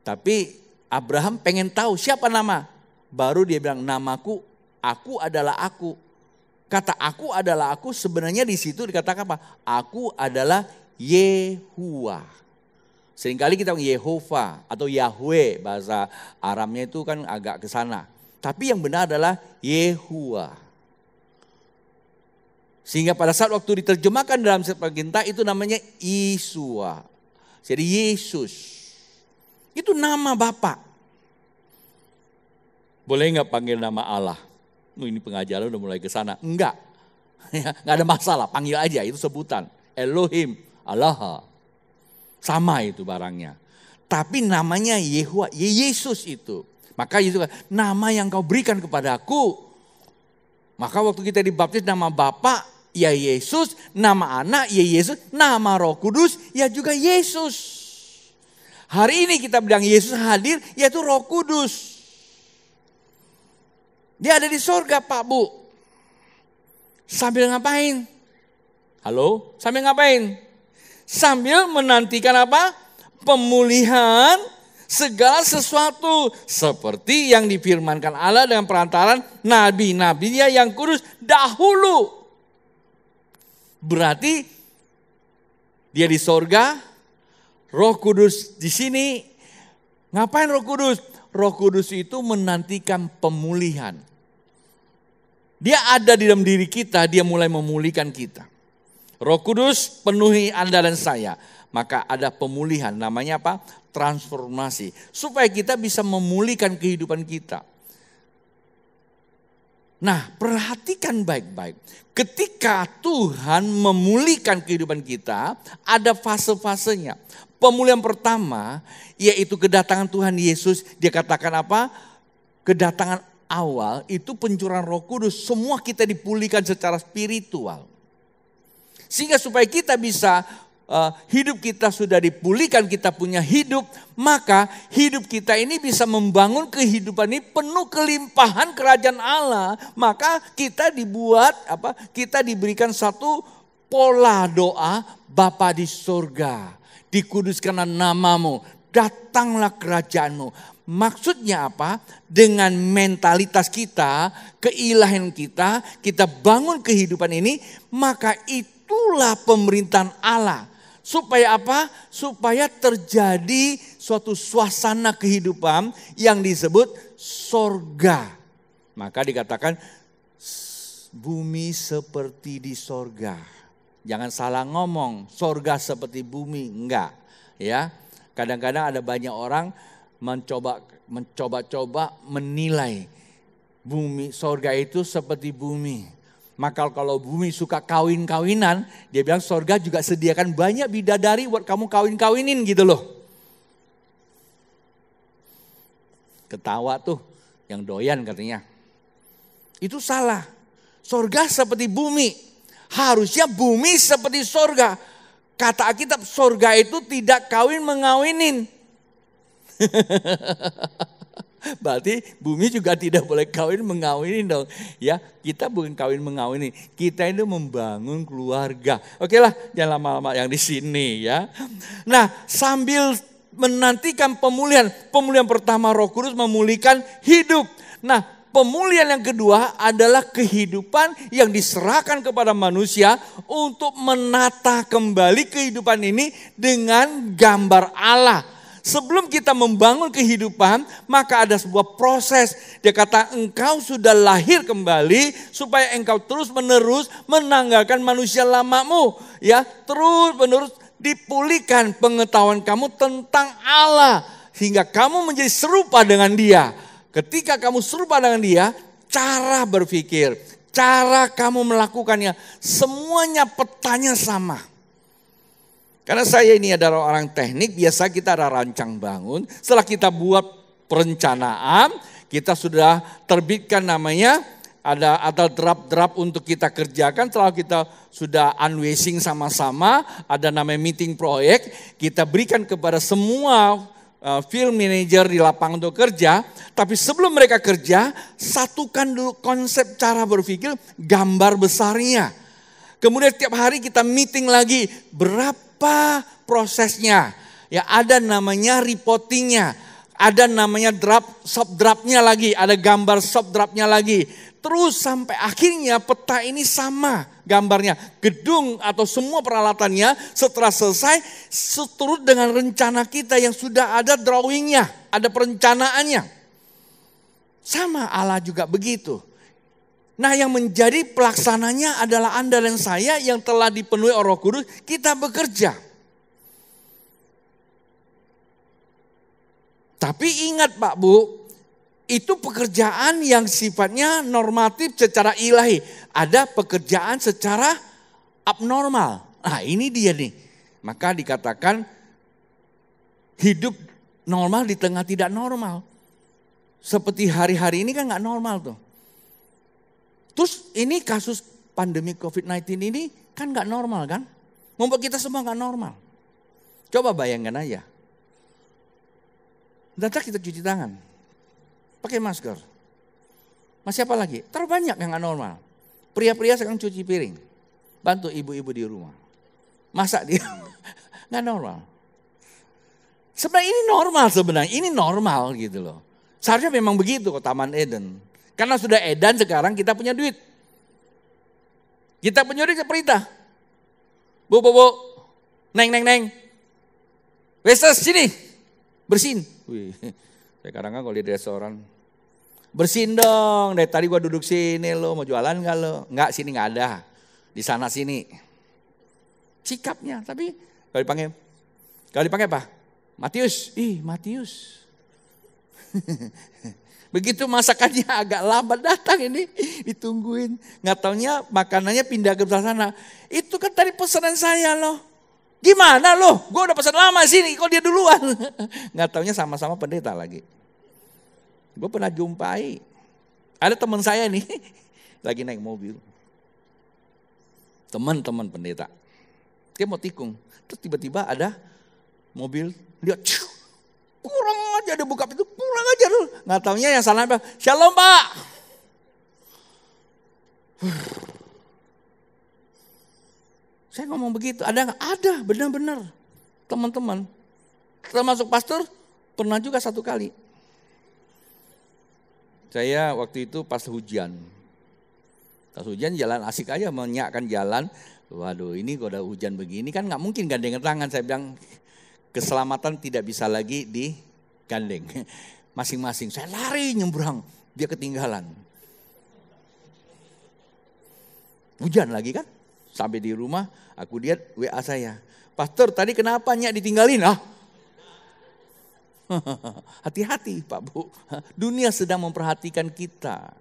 Tapi Abraham pengen tahu siapa nama. Baru dia bilang, namaku, aku adalah aku. Kata aku adalah aku, sebenarnya di situ dikatakan apa? Aku adalah Yehuwa. Seringkali kita bilang Yehova atau Yahweh, bahasa Aramnya itu kan agak ke sana. Tapi yang benar adalah Yehuwa. Sehingga pada saat waktu diterjemahkan dalam Septuaginta itu namanya Yeshua. Jadi Yesus. Itu nama Bapa. Boleh nggak panggil nama Allah? Ini pengajaran udah mulai ke sana. Enggak. Enggak ada masalah, panggil aja, itu sebutan. Elohim, Allah. Sama itu barangnya. Tapi namanya Yehuwa, Yesus itu. Maka itu nama yang kau berikan kepadaku. Maka waktu kita dibaptis nama Bapa, ya Yesus, nama Anak, ya Yesus, nama Roh Kudus, ya juga Yesus. Hari ini kita bilang Yesus hadir, yaitu Roh Kudus. Dia ada di sorga Pak Bu. Sambil ngapain? Halo? Sambil ngapain? Sambil menantikan apa? Pemulihan segala sesuatu. Seperti yang difirmankan Allah dengan perantaran nabi-nabinya yang kudus dahulu. Berarti dia di sorga, Roh Kudus di sini. Ngapain Roh Kudus? Roh Kudus itu menantikan pemulihan. Dia ada di dalam diri kita, dia mulai memulihkan kita. Roh Kudus penuhi Anda dan saya. Maka ada pemulihan, namanya apa? Transformasi. Supaya kita bisa memulihkan kehidupan kita. Nah, perhatikan baik-baik. Ketika Tuhan memulihkan kehidupan kita, ada fase-fasenya. Pemulihan pertama, yaitu kedatangan Tuhan Yesus. Dia katakan apa? Kedatangan awal itu pencurahan Roh Kudus. Semua kita dipulihkan secara spiritual. Sehingga supaya kita bisa hidup kita sudah dipulihkan, kita punya hidup, maka hidup kita ini bisa membangun kehidupan ini penuh kelimpahan kerajaan Allah. Maka kita dibuat apa? Kita diberikan satu pola doa, Bapa di sorga, dikuduskanlah namamu, datanglah kerajaanmu. Maksudnya apa? Dengan mentalitas kita, keilahian kita, kita bangun kehidupan ini, maka itulah pemerintahan Allah. Supaya apa? Supaya terjadi suatu suasana kehidupan yang disebut sorga. Maka dikatakan bumi seperti di sorga. Jangan salah ngomong, sorga seperti bumi, enggak. Ya, kadang-kadang ada banyak orang mencoba-coba menilai bumi sorga itu seperti bumi. Maka kalau bumi suka kawin-kawinan, dia bilang sorga juga sediakan banyak bidadari buat kamu kawin-kawinin gitu loh. Ketawa tuh yang doyan katanya. Itu salah. Sorga seperti bumi. Harusnya bumi seperti sorga. Kata Alkitab sorga itu tidak kawin mengawinin. Berarti bumi juga tidak boleh kawin mengawinin dong. Ya, kita bukan kawin mengawinin, kita itu membangun keluarga. Oke lah, jangan lama-lama yang di sini ya. Nah, sambil menantikan pemulihan pertama Roh Kudus memulihkan hidup. Nah, pemulihan yang kedua adalah kehidupan yang diserahkan kepada manusia untuk menata kembali kehidupan ini dengan gambar Allah. Sebelum kita membangun kehidupan, maka ada sebuah proses. Dia kata, engkau sudah lahir kembali supaya engkau terus menerus menanggalkan manusia lamamu. Ya, terus menerus dipulihkan pengetahuan kamu tentang Allah. Sehingga kamu menjadi serupa dengan Dia. Ketika kamu serupa dengan Dia, cara berpikir, cara kamu melakukannya, semuanya petanya sama. Karena saya ini adalah orang teknik, biasa kita ada rancang bangun. Setelah kita buat perencanaan, kita sudah terbitkan namanya, ada draft-draft untuk kita kerjakan. Setelah kita sudah unwasing sama-sama, ada namanya meeting proyek, kita berikan kepada semua field manager di lapangan untuk kerja. Tapi sebelum mereka kerja, satukan dulu konsep cara berpikir, gambar besarnya. Kemudian setiap hari kita meeting lagi, berapa prosesnya. Ya, ada namanya reportingnya, ada namanya draft, sub draftnya lagi, ada gambar sub draftnya lagi. Terus sampai akhirnya peta ini sama gambarnya. Gedung atau semua peralatannya setelah selesai seturut dengan rencana kita yang sudah ada drawingnya, ada perencanaannya. Sama Allah juga begitu. Nah, yang menjadi pelaksananya adalah Anda dan saya yang telah dipenuhi Roh Kudus, kita bekerja. Tapi ingat Pak Bu, itu pekerjaan yang sifatnya normatif secara ilahi. Ada pekerjaan secara abnormal. Nah, ini dia nih. Maka dikatakan hidup normal di tengah tidak normal. Seperti hari-hari ini kan gak normal tuh. Terus ini kasus pandemi COVID-19 ini kan gak normal kan? Membuat kita semua gak normal. Coba bayangkan aja. Datang kita cuci tangan. Pakai masker. Masih apa lagi? Terlalu banyak yang gak normal. Pria-pria sekarang cuci piring. Bantu ibu-ibu di rumah. Masak dia. Gak normal. Sebenarnya ini normal sebenarnya. Ini normal gitu loh. Seharusnya memang begitu ke Taman Eden. Karena sudah edan sekarang kita punya duit. Kita punya duit perintah. Bu, neng. Westes sini, bersihin. Wih, sekarang kan kalau di restoran, bersihin dong. Dari tadi gua duduk sini lo, mau jualan nggak lo? Nggak, sini nggak ada. Di sana sini. Sikapnya, tapi kalau dipanggil apa? Matius, Matius. Begitu masakannya agak lambat datang ini, ditungguin. Nggak taunya makanannya pindah ke sebelah sana. Itu kan tadi pesanan saya loh. Gimana loh, gue udah pesan lama sini, kok dia duluan. Nggak taunya sama-sama pendeta lagi. Gue pernah jumpai, ada teman saya nih, lagi naik mobil. Teman-teman pendeta. Dia mau tikung, terus tiba-tiba ada mobil, lihat, kurang aja dia buka pintu, kurang aja dulu. Nggak taunya yang salah apa? Shalom Pak. Saya ngomong begitu, ada nggak? Ada, benar-benar. Teman-teman, termasuk pastor, pernah juga satu kali. Saya waktu itu pas hujan. Pas hujan jalan asik aja, menyiapkan jalan. Waduh, ini kalau udah hujan begini kan nggak mungkin gandengan tangan. Saya bilang, keselamatan tidak bisa lagi digandeng. Masing-masing, saya lari nyebrang, dia ketinggalan. Hujan lagi kan, sampai di rumah aku lihat WA saya. Pastor tadi kenapa Nyak ditinggalin? Hati-hati Pak Bu, dunia sedang memperhatikan kita.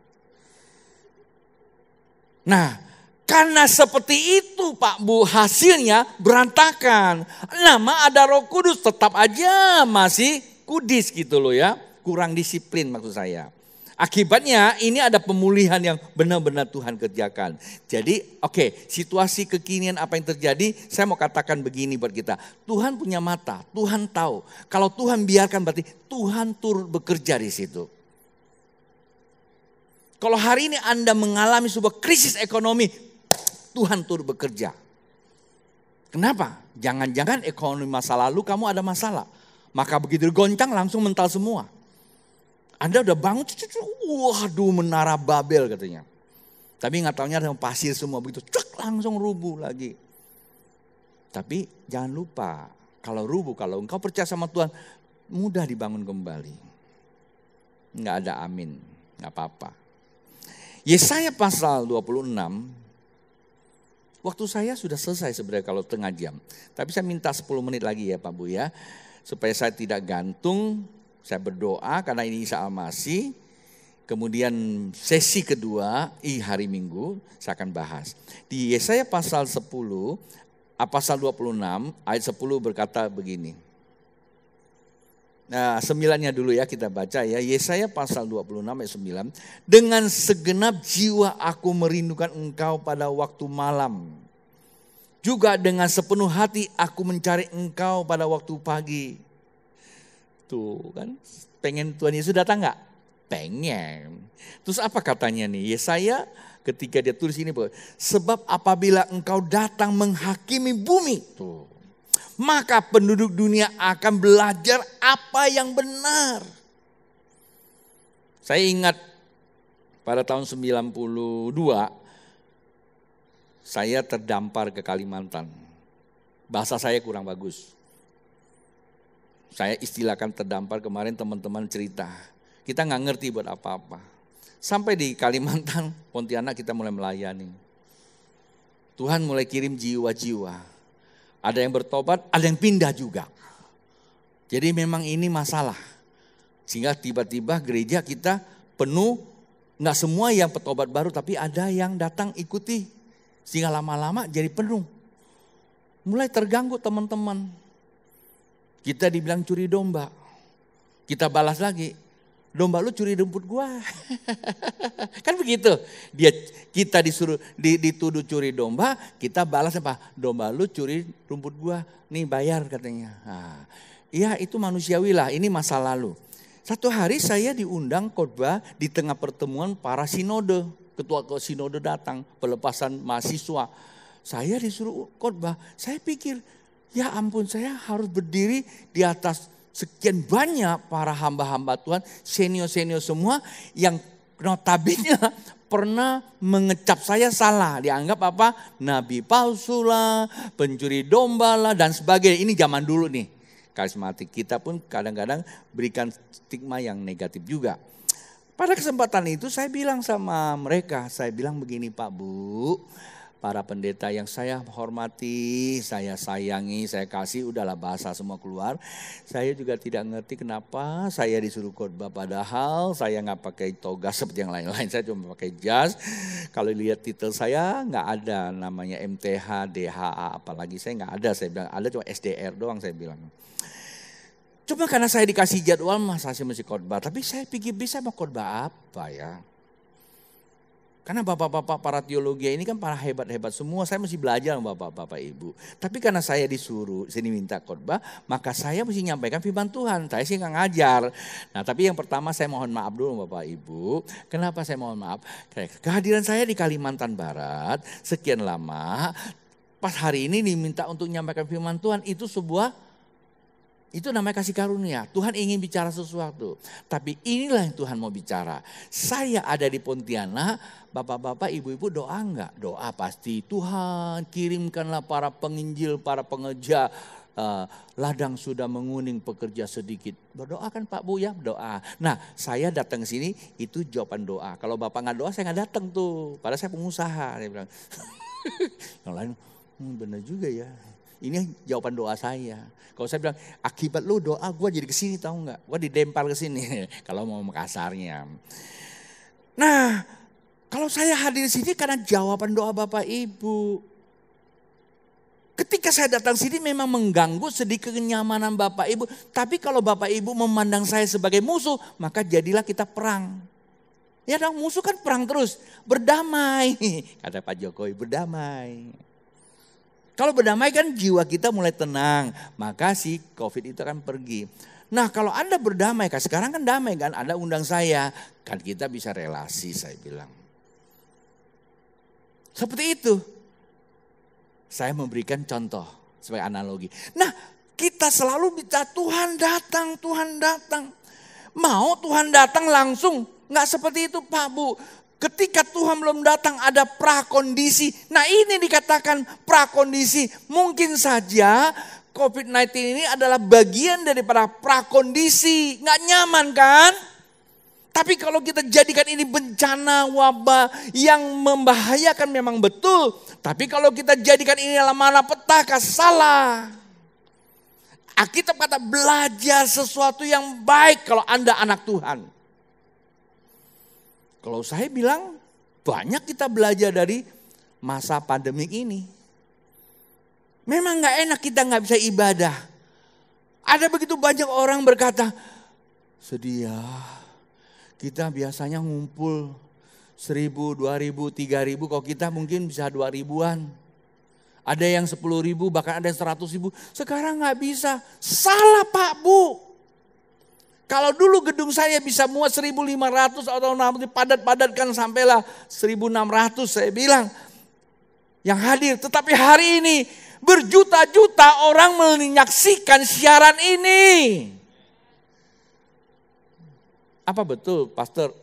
Nah, karena seperti itu Pak Bu, hasilnya berantakan. Nama ada Roh Kudus tetap aja masih kudis gitu loh ya. Kurang disiplin maksud saya. Akibatnya ini ada pemulihan yang benar-benar Tuhan kerjakan. Jadi situasi kekinian apa yang terjadi, saya mau katakan begini buat kita. Tuhan punya mata, Tuhan tahu. Kalau Tuhan biarkan berarti Tuhan turut bekerja di situ. Kalau hari ini Anda mengalami sebuah krisis ekonomi, Tuhan turut bekerja. Kenapa? Jangan-jangan ekonomi masa lalu kamu ada masalah. Maka begitu goncang langsung mental semua. Anda udah bangun, waduh menara Babel katanya. Tapi nggak taunya ada pasir semua begitu, langsung rubuh lagi. Tapi jangan lupa, kalau rubuh, kalau engkau percaya sama Tuhan, mudah dibangun kembali. Nggak ada amin, nggak apa-apa. Yesaya pasal 26, waktu saya sudah selesai sebenarnya kalau tengah jam. Tapi saya minta 10 menit lagi ya Pak Bu ya. Supaya saya tidak gantung, saya berdoa karena ini Isa Al-Masih. Kemudian sesi kedua, hari Minggu, saya akan bahas. Di Yesaya pasal 10, pasal 26, ayat 10 berkata begini. Nah 9-nya dulu ya kita baca ya. Yesaya pasal 26 ayat 9. Dengan segenap jiwa aku merindukan engkau pada waktu malam. Juga dengan sepenuh hati aku mencari engkau pada waktu pagi. Tuh kan, pengen Tuhan Yesus datang gak? Pengen. Terus apa katanya nih? Yesaya ketika dia tulis ini, sebab apabila engkau datang menghakimi bumi, tuh, maka penduduk dunia akan belajar apa yang benar. Saya ingat pada tahun 92, saya terdampar ke Kalimantan. Bahasa saya kurang bagus. Saya istilahkan terdampar, kemarin teman-teman cerita. Kita gak ngerti buat apa-apa. Sampai di Kalimantan, Pontianak kita mulai melayani. Tuhan mulai kirim jiwa-jiwa. Ada yang bertobat, ada yang pindah juga. Jadi memang ini masalah. Sehingga tiba-tiba gereja kita penuh, gak semua yang bertobat baru, tapi ada yang datang ikuti. Sehingga lama-lama jadi penuh. Mulai terganggu teman-teman. Kita dibilang curi domba. Kita balas lagi. Domba lu curi rumput gua. Kan begitu. Kita dituduh curi domba, kita balas apa? Domba lu curi rumput gua. Nih bayar katanya. Nah, ya itu manusiawi lah, ini masa lalu. Satu hari saya diundang khotbah di tengah pertemuan para sinode. Ketua sinode datang, pelepasan mahasiswa. Saya disuruh khotbah. Saya pikir, ya ampun, saya harus berdiri di atas sekian banyak para hamba-hamba Tuhan, senior-senior semua yang notabene pernah mengecap saya salah. Dianggap apa? Nabi palsu lah, pencuri domba lah dan sebagainya. Ini zaman dulu nih. Karismatik kita pun kadang-kadang berikan stigma yang negatif juga. Pada kesempatan itu saya bilang sama mereka, saya bilang begini Pak Bu, para pendeta yang saya hormati, saya sayangi, saya kasih, udahlah bahasa semua keluar. Saya juga tidak ngerti kenapa saya disuruh khotbah padahal saya nggak pakai toga seperti yang lain-lain. Saya cuma pakai jas. Kalau lihat titel saya nggak ada namanya MTH, DHA, apalagi saya nggak ada. Saya bilang ada cuma SDR doang saya bilang. Cuma karena saya dikasih jadwal masa saya mesti khotbah. Tapi saya pikir bisa mau khotbah apa ya. Karena bapak-bapak para teologi ini kan para hebat-hebat semua. Saya mesti belajar sama bapak-bapak ibu. Tapi karena saya disuruh sini minta khotbah, maka saya mesti nyampaikan firman Tuhan. Saya sih nggak ngajar. Nah tapi yang pertama saya mohon maaf dulu bapak ibu. Kenapa saya mohon maaf? Kehadiran saya di Kalimantan Barat sekian lama. Pas hari ini diminta untuk menyampaikan firman Tuhan itu namanya kasih karunia. Tuhan ingin bicara sesuatu. Tapi inilah yang Tuhan mau bicara. Saya ada di Pontianak, bapak-bapak, ibu-ibu doa enggak? Doa pasti. Tuhan kirimkanlah para penginjil, para pengeja. Ladang sudah menguning, pekerja sedikit. Berdoa kan Pak Bu ya? Doa. Nah saya datang ke sini itu jawaban doa. Kalau bapak nggak doa saya nggak datang tuh. Padahal saya pengusaha. Dia bilang. Yang lain benar juga ya. Ini jawaban doa saya. Kalau saya bilang akibat lu doa gue jadi kesini tahu nggak? Gue didempar kesini. Kalau mau kasarnya. Nah kalau saya hadir di sini karena jawaban doa Bapak Ibu. Ketika saya datang sini memang mengganggu sedikit kenyamanan Bapak Ibu. Tapi kalau Bapak Ibu memandang saya sebagai musuh maka jadilah kita perang. Ya dong musuh kan perang terus. Berdamai. Kata Pak Jokowi berdamai. Kalau berdamai kan jiwa kita mulai tenang. Maka si COVID itu akan pergi. Nah kalau Anda berdamai, kan sekarang kan damai kan. Anda undang saya. Kan kita bisa relasi saya bilang. Seperti itu. Saya memberikan contoh sebagai analogi. Nah kita selalu bicara Tuhan datang, Tuhan datang. Mau Tuhan datang langsung? Nggak seperti itu Pak Bu. Ketika Tuhan belum datang ada prakondisi. Nah ini dikatakan prakondisi. Mungkin saja COVID-19 ini adalah bagian daripada prakondisi. Nggak nyaman kan? Tapi kalau kita jadikan ini bencana wabah yang membahayakan memang betul. Tapi kalau kita jadikan ini adalah malapetaka, salah. Alkitab kata belajar sesuatu yang baik kalau Anda anak Tuhan. Kalau saya bilang banyak kita belajar dari masa pandemik ini. Memang gak enak kita gak bisa ibadah. Ada begitu banyak orang berkata, sedih ya. Kita biasanya ngumpul 1.000, 2.000, 3.000. Kalau kita mungkin bisa 2.000-an. Ada yang 10.000 bahkan ada yang 100.000. Sekarang gak bisa. Salah Pak Bu. Kalau dulu gedung saya bisa muat 1.500 atau 600, padat-padatkan sampailah 1.600 saya bilang yang hadir. Tetapi hari ini berjuta-juta orang menyaksikan siaran ini. Apa betul pastor?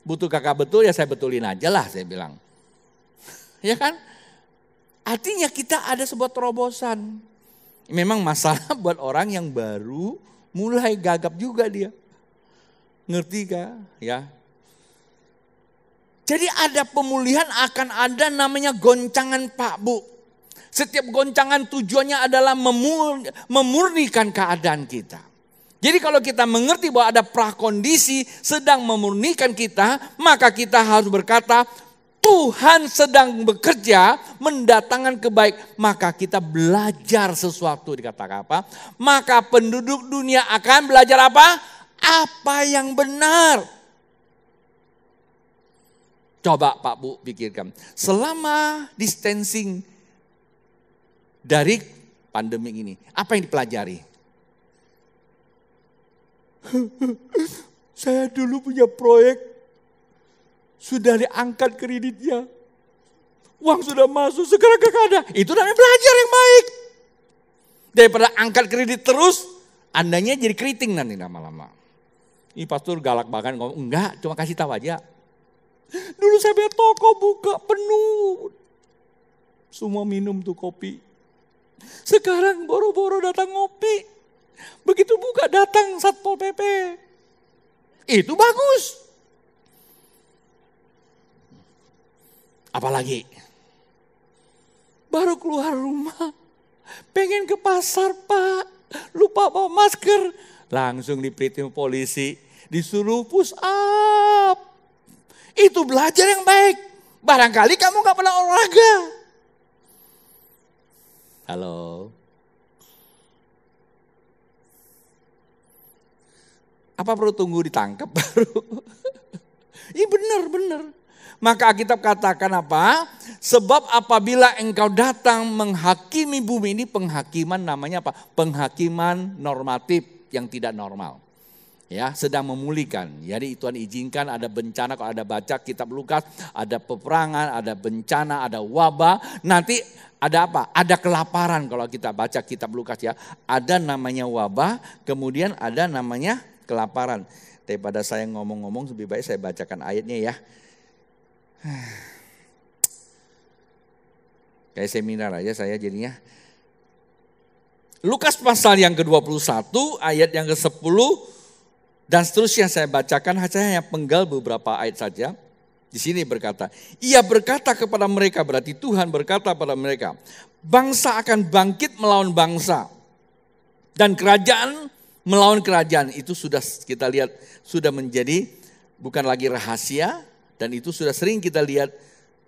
Butuh kakak betul ya saya betulin aja lah saya bilang. Ya kan? Artinya kita ada sebuah terobosan. Memang masalah buat orang yang baru mulai gagap juga dia. Ngerti kah? Ya. Jadi ada pemulihan akan ada namanya goncangan Pak Bu. Setiap goncangan tujuannya adalah memurnikan keadaan kita. Jadi kalau kita mengerti bahwa ada prakondisi sedang memurnikan kita, maka kita harus berkata, Tuhan sedang bekerja mendatangkan kebaikan. Maka kita belajar sesuatu dikatakan apa? Maka penduduk dunia akan belajar apa? Apa yang benar. Coba Pak Bu pikirkan. Selama distancing dari pandemi ini, apa yang dipelajari? Saya dulu punya proyek. Sudah diangkat kreditnya. Uang sudah masuk, sekarang gak ada. Itu namanya belajar yang baik. Daripada angkat kredit terus, andanya jadi keriting nanti lama-lama. Ini pastor galak banget ngomong, enggak, cuma kasih tahu aja. Dulu saya lihat toko buka penuh. Semua minum tuh kopi. Sekarang boro-boro datang ngopi. Begitu buka datang Satpol PP. Itu bagus. Apalagi baru keluar rumah, pengen ke pasar Pak, lupa bawa masker, langsung diperitin polisi, disuruh push up. Itu belajar yang baik. Barangkali kamu gak pernah olahraga. Halo. Apa perlu tunggu ditangkap baru? Ini benar. Maka Alkitab katakan apa? Sebab apabila engkau datang menghakimi bumi ini, penghakiman namanya apa? Penghakiman normatif yang tidak normal. Ya, sedang memulihkan. Jadi Tuhan izinkan ada bencana, kalau ada baca kitab Lukas, ada peperangan, ada bencana, ada wabah. Nanti ada apa? Ada kelaparan kalau kita baca kitab Lukas ya. Ada namanya wabah, kemudian ada namanya kelaparan. Daripada saya ngomong-ngomong lebih baik saya bacakan ayatnya ya. Kayak seminar aja saya jadinya. Lukas pasal yang ke-21 ayat yang ke-10 dan seterusnya saya bacakan hanya penggal beberapa ayat saja. Di sini berkata, ia berkata kepada mereka, berarti Tuhan berkata kepada mereka, bangsa akan bangkit melawan bangsa dan kerajaan melawan kerajaan. Itu sudah kita lihat sudah menjadi bukan lagi rahasia. Dan itu sudah sering kita lihat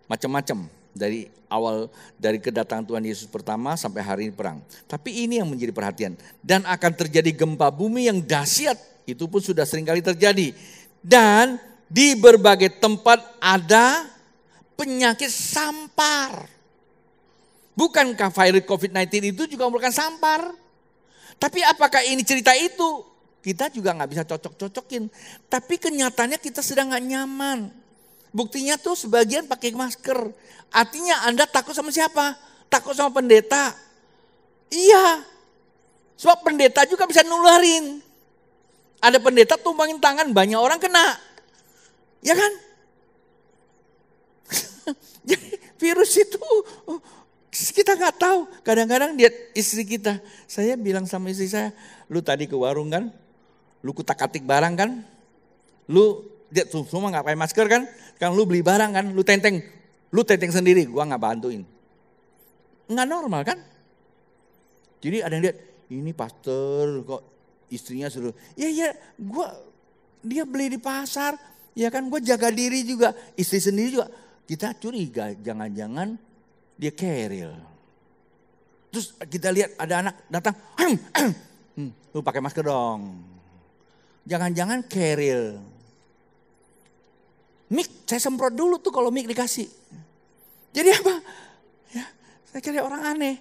macam-macam dari awal dari kedatangan Tuhan Yesus pertama sampai hari ini perang. Tapi ini yang menjadi perhatian. Dan akan terjadi gempa bumi yang dahsyat. Itu pun sudah sering kali terjadi. Dan di berbagai tempat ada penyakit sampar. Bukankah virus COVID-19 itu juga merupakan sampar? Tapi apakah ini cerita itu? Kita juga gak bisa cocok-cocokin. Tapi kenyataannya kita sedang gak nyaman. Buktinya tuh sebagian pakai masker. Artinya Anda takut sama siapa? Takut sama pendeta. Iya. Sebab pendeta juga bisa nularin. Ada pendeta tumpangin tangan, banyak orang kena. Ya kan? Jadi virus itu kita nggak tahu. Kadang-kadang lihat istri kita. Saya bilang sama istri saya, lu tadi ke warung kan? Lu kutak-katik barang kan? Lu dia semua nggak pakai masker kan? Kan lu beli barang kan? Lu tenteng sendiri. Gua nggak bantuin. Nggak normal kan? Jadi ada yang lihat, ini pastor kok istrinya suruh. Ya, dia beli di pasar. Ya kan, gue jaga diri juga. Istri sendiri juga. Kita curiga, jangan-jangan dia keril. Terus kita lihat ada anak datang, lu pakai masker dong. Jangan-jangan keril. Mik, saya semprot dulu tuh kalau mik dikasih. Jadi apa? Ya, saya cari orang aneh.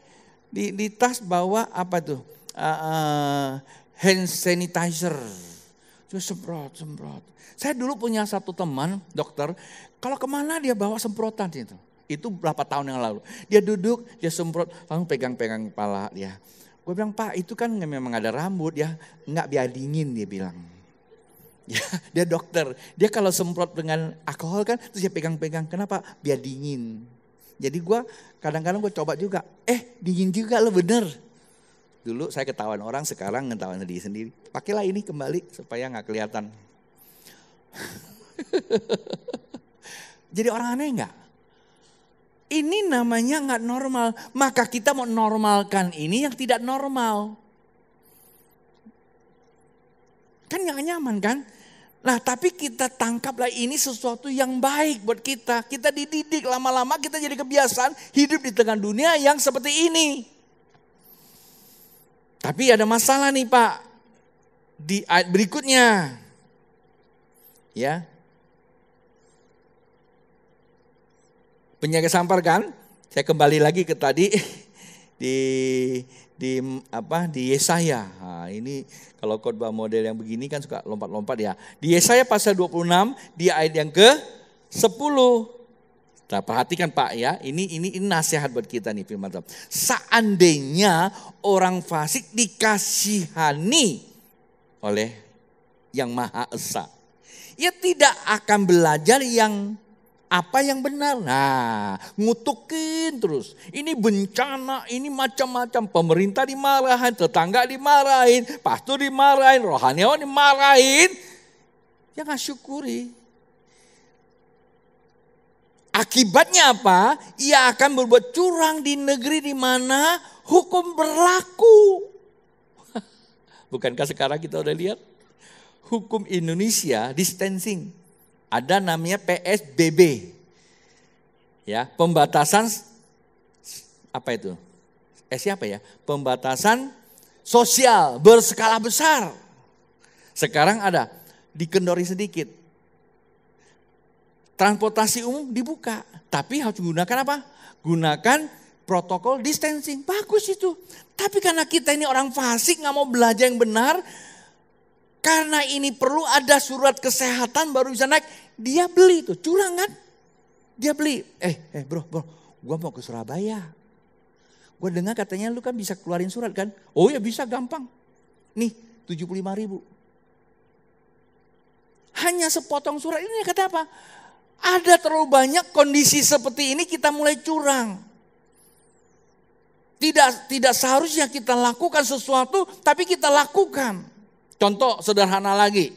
Di tas bawa apa tuh? Hand sanitizer. Terus semprot. Saya dulu punya satu teman dokter, kalau kemana dia bawa semprotan itu. Itu berapa tahun yang lalu. Dia duduk, dia semprot, langsung pegang-pegang kepala dia. Gue bilang, Pak itu kan memang ada rambut ya, enggak biar dingin dia bilang. Ya, dia dokter, dia kalau semprot dengan alkohol kan, terus dia pegang-pegang, kenapa? Biar dingin. Jadi gue kadang-kadang gue coba juga, dingin juga lo bener. Dulu saya ketahuan orang, sekarang ngetahuan diri sendiri. Pakailah ini kembali supaya gak kelihatan. Jadi orang aneh enggak? Ini namanya enggak normal. Maka kita mau normalkan ini yang tidak normal. Kan gak nyaman kan? Nah tapi kita tangkaplah ini sesuatu yang baik buat kita. Kita dididik lama-lama kita jadi kebiasaan hidup di tengah dunia yang seperti ini. Tapi ada masalah nih Pak. Di ayat berikutnya. Ya. Penyakit sampar kan? Saya kembali lagi ke tadi di Yesaya. Nah, ini kalau khotbah model yang begini kan suka lompat-lompat ya. Di Yesaya pasal 26 di ayat yang ke-10. Nah, perhatikan Pak ya, ini nasihat buat kita nih firman Tuhan. Seandainya orang fasik dikasihani oleh Yang Maha Esa, ia tidak akan belajar apa yang benar. Nah, ngutukin terus. Ini bencana, ini macam-macam. Pemerintah dimarahin, tetangga dimarahin, pastor dimarahin, rohaniawan dimarahin. Ya gak syukuri. Akibatnya apa? Ia akan berbuat curang di negeri di mana hukum berlaku. Bukankah sekarang kita udah lihat? Hukum Indonesia distancing. Ada namanya PSBB. Ya, pembatasan apa itu? Siapa ya? Pembatasan sosial berskala besar. Sekarang ada dikendori sedikit. Transportasi umum dibuka, tapi harus gunakan apa? Gunakan protokol distancing. Bagus itu. Tapi karena kita ini orang fasik nggak mau belajar yang benar, karena ini perlu ada surat kesehatan baru bisa naik. Dia beli tuh, curang kan? Dia beli. Bro, gua mau ke Surabaya. Gua dengar katanya lu kan bisa keluarin surat kan? Oh ya bisa, gampang. Nih 75.000. Hanya sepotong surat ini kata apa? Ada terlalu banyak kondisi seperti ini kita mulai curang. Tidak seharusnya kita lakukan sesuatu tapi kita lakukan. Contoh sederhana lagi.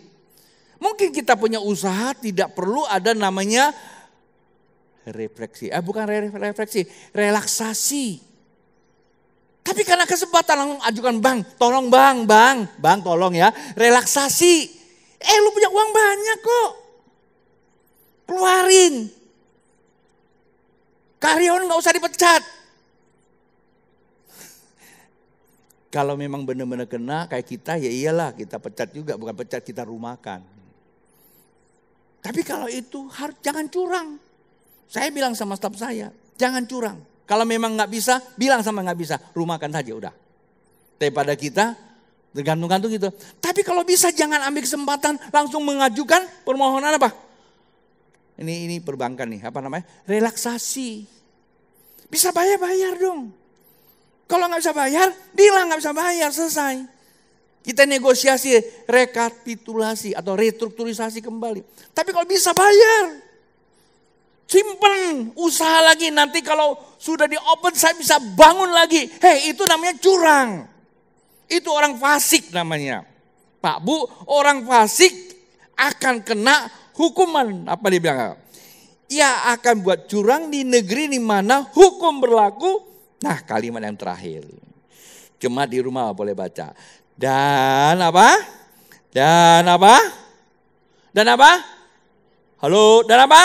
Mungkin kita punya usaha tidak perlu ada namanya refleksi. Bukan refleksi, relaksasi. Tapi karena kesempatan langsung ajukan bang, tolong bang tolong ya, relaksasi. Lu punya uang banyak kok. Keluarin. Karyawan gak usah dipecat. Kalau memang benar-benar kena kayak kita ya iyalah kita pecat juga. Bukan pecat, kita rumahkan. Tapi kalau itu jangan curang. Saya bilang sama staf saya, jangan curang. Kalau memang gak bisa, bilang sama gak bisa. Rumahkan saja udah. Daripada kita tergantung-gantung gitu. Tapi kalau bisa jangan ambil kesempatan langsung mengajukan permohonan apa? Ini perbankan nih, apa namanya? Relaksasi. Bisa bayar dong. Kalau nggak bisa bayar, bilang nggak bisa bayar, selesai. Kita negosiasi, rekapitulasi atau restrukturisasi kembali. Tapi kalau bisa bayar, simpen, usaha lagi. Nanti kalau sudah di open saya bisa bangun lagi. Hei, itu namanya curang. Itu orang fasik namanya. Pak Bu, orang fasik akan kena hukuman. Apa dia bilang? Ia akan buat curang di negeri di mana hukum berlaku. Nah, kalimat yang terakhir. Cuma di rumah boleh baca. Dan apa? Dan apa? Dan apa? Halo, dan apa?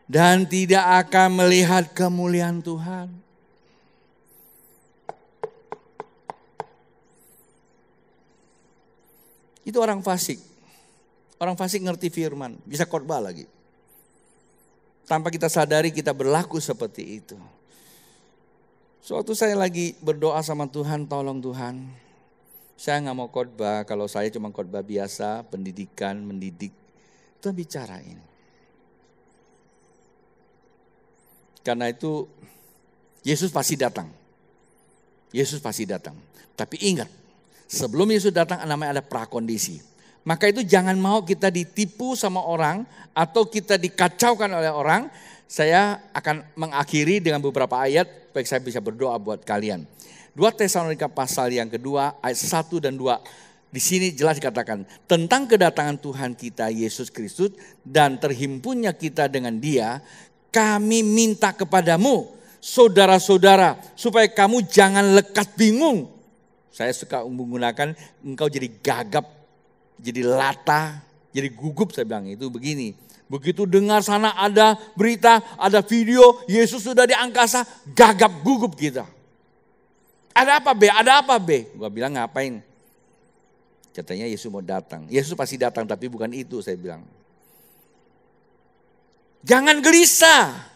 Dan tidak akan melihat kemuliaan Tuhan. Itu orang fasik. Orang fasik ngerti firman, bisa khotbah lagi. Tanpa kita sadari kita berlaku seperti itu. Suatu saya lagi berdoa sama Tuhan, tolong Tuhan. Saya nggak mau khotbah, kalau saya cuma khotbah biasa, pendidikan, mendidik. Tuhan bicara ini. Karena itu Yesus pasti datang. Yesus pasti datang. Tapi ingat, sebelum Yesus datang namanya ada prakondisi. Maka itu jangan mau kita ditipu sama orang atau kita dikacaukan oleh orang. Saya akan mengakhiri dengan beberapa ayat supaya saya bisa berdoa buat kalian. 2 Tesalonika pasal yang kedua ayat 1 dan 2. Di sini jelas dikatakan tentang kedatangan Tuhan kita Yesus Kristus dan terhimpunnya kita dengan Dia, kami minta kepadamu saudara-saudara supaya kamu jangan lekat bingung. Saya suka menggunakan engkau jadi gagap, jadi latah, jadi gugup, saya bilang itu begini. Begitu dengar sana ada berita, ada video Yesus sudah di angkasa, gagap gugup kita. Ada apa B? Ada apa B? Gua bilang ngapain? Katanya Yesus mau datang. Yesus pasti datang tapi bukan itu saya bilang. Jangan gelisah.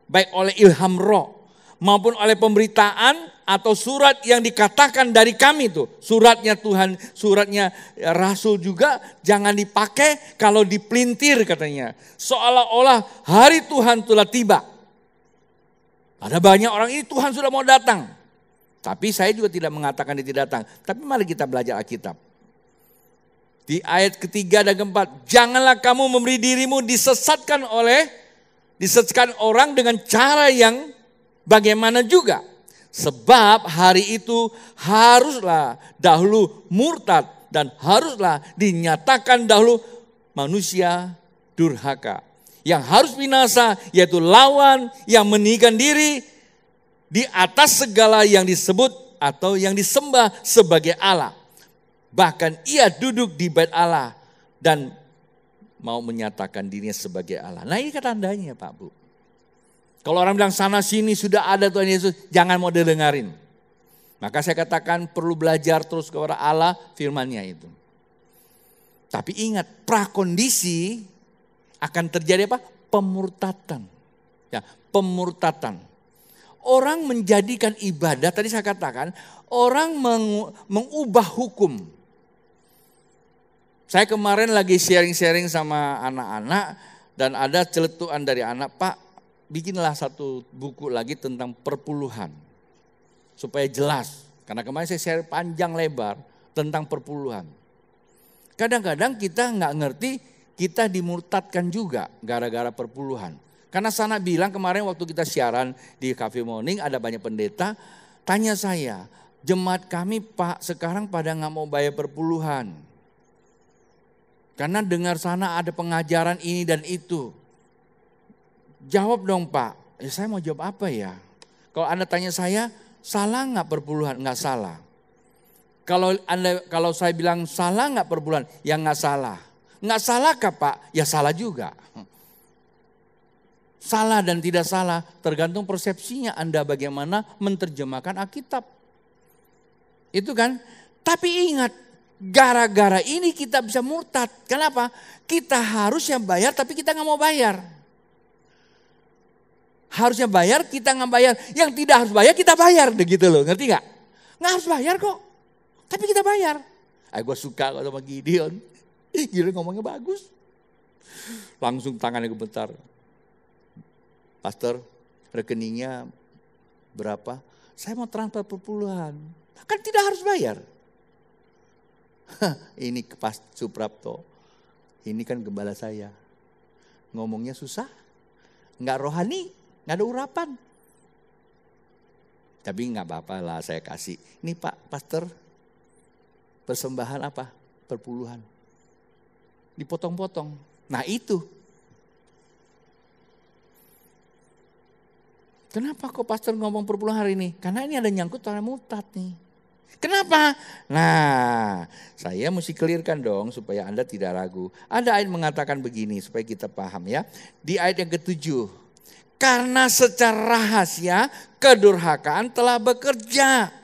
Baik oleh ilham roh maupun oleh pemberitaan atau surat yang dikatakan dari kami itu. Suratnya Tuhan, suratnya Rasul juga jangan dipakai kalau dipelintir katanya. Seolah-olah hari Tuhan telah tiba. Ada banyak orang ini Tuhan sudah mau datang. Tapi saya juga tidak mengatakan dia tidak datang. Tapi mari kita belajar Alkitab. Di ayat ketiga dan keempat. Janganlah kamu memberi dirimu disesatkan orang dengan cara yang bagaimana juga. Sebab hari itu haruslah dahulu murtad. Dan haruslah dinyatakan dahulu manusia durhaka. Yang harus binasa yaitu lawan yang meninggikan diri di atas segala yang disebut atau yang disembah sebagai Allah. Bahkan ia duduk di bait Allah dan mau menyatakan dirinya sebagai Allah. Nah ini kan tandanya Pak Bu. Kalau orang bilang sana sini sudah ada Tuhan Yesus, jangan mau didengarin. Maka saya katakan perlu belajar terus kepada Allah firman-Nya itu. Tapi ingat prakondisi akan terjadi apa? Pemurtatan. Ya, pemurtatan. Orang menjadikan ibadah, tadi saya katakan, orang mengubah hukum. Saya kemarin lagi sharing-sharing sama anak-anak dan ada celetukan dari anak, Pak bikinlah satu buku lagi tentang perpuluhan. Supaya jelas, karena kemarin saya share panjang lebar tentang perpuluhan. Kadang-kadang kita nggak ngerti, kita dimurtadkan juga gara-gara perpuluhan. Karena sana bilang kemarin waktu kita siaran di Cafe Morning ada banyak pendeta tanya saya, jemaat kami Pak sekarang pada nggak mau bayar perpuluhan. Karena dengar sana ada pengajaran ini dan itu. Jawab dong Pak, saya mau jawab apa ya? Kalau Anda tanya saya, salah nggak perpuluhan? Nggak salah. Kalau saya bilang salah nggak perpuluhan? Ya nggak salah. Nggak salah kah Pak? Ya salah juga. Salah dan tidak salah tergantung persepsinya Anda bagaimana menerjemahkan Alkitab. Itu kan. Tapi ingat, gara-gara ini kita bisa murtad. Kenapa? Kita harusnya bayar tapi kita nggak mau bayar. Harusnya bayar kita nggak bayar. Yang tidak harus bayar kita bayar. Begitu loh, ngerti nggak? Nggak harus bayar kok. Tapi kita bayar. Gue suka kok sama Gideon. Gideon ngomongnya bagus. Langsung tangannya gemetar. Pastor, rekeningnya berapa? Saya mau transfer perpuluhan. Kan tidak harus bayar. Ini Pak Suprapto, ini kan gembala saya. Ngomongnya susah, nggak rohani, nggak ada urapan. Tapi nggak apa-apa lah, saya kasih. Ini Pak Pastor, persembahan apa? Perpuluhan. Dipotong-potong. Nah itu. Kenapa kok pastor ngomong perpuluhan hari ini? Karena ini ada nyangkut orang murtad nih. Kenapa? Nah, saya mesti clearkan dong supaya Anda tidak ragu. Ada ayat mengatakan begini supaya kita paham ya. Di ayat yang ke-7. Karena secara rahasia kedurhakaan telah bekerja.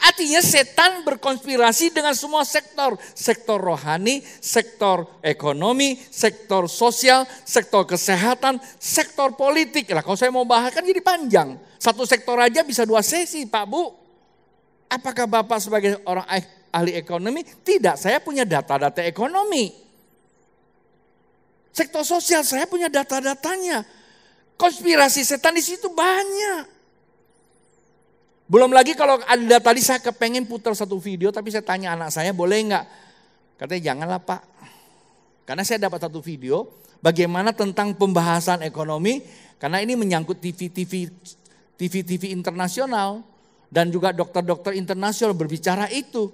Artinya setan berkonspirasi dengan semua sektor. Sektor rohani, sektor ekonomi, sektor sosial, sektor kesehatan, sektor politik. Lah kalau saya mau bahas kan jadi panjang. Satu sektor aja bisa 2 sesi Pak Bu. Apakah Bapak sebagai orang ahli ekonomi? Tidak, saya punya data-data ekonomi. Sektor sosial saya punya data-datanya. Konspirasi setan di situ banyak. Belum lagi kalau Anda tadi saya kepengen putar satu video tapi saya tanya anak saya boleh enggak? Katanya janganlah Pak. Karena saya dapat satu video bagaimana tentang pembahasan ekonomi karena ini menyangkut TV internasional dan juga dokter-dokter internasional berbicara itu.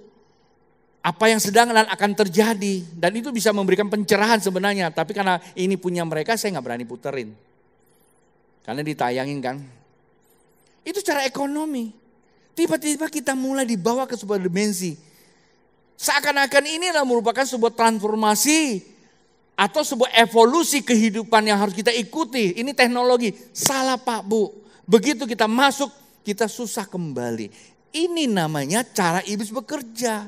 Apa yang sedang dan akan terjadi dan itu bisa memberikan pencerahan sebenarnya. Tapi karena ini punya mereka saya nggak berani puterin. Karena ditayangin kan. Itu cara ekonomi. Tiba-tiba kita mulai dibawa ke sebuah dimensi. Seakan-akan inilah merupakan sebuah transformasi atau sebuah evolusi kehidupan yang harus kita ikuti. Ini teknologi. Salah Pak Bu. Begitu kita masuk, kita susah kembali. Ini namanya cara iblis bekerja.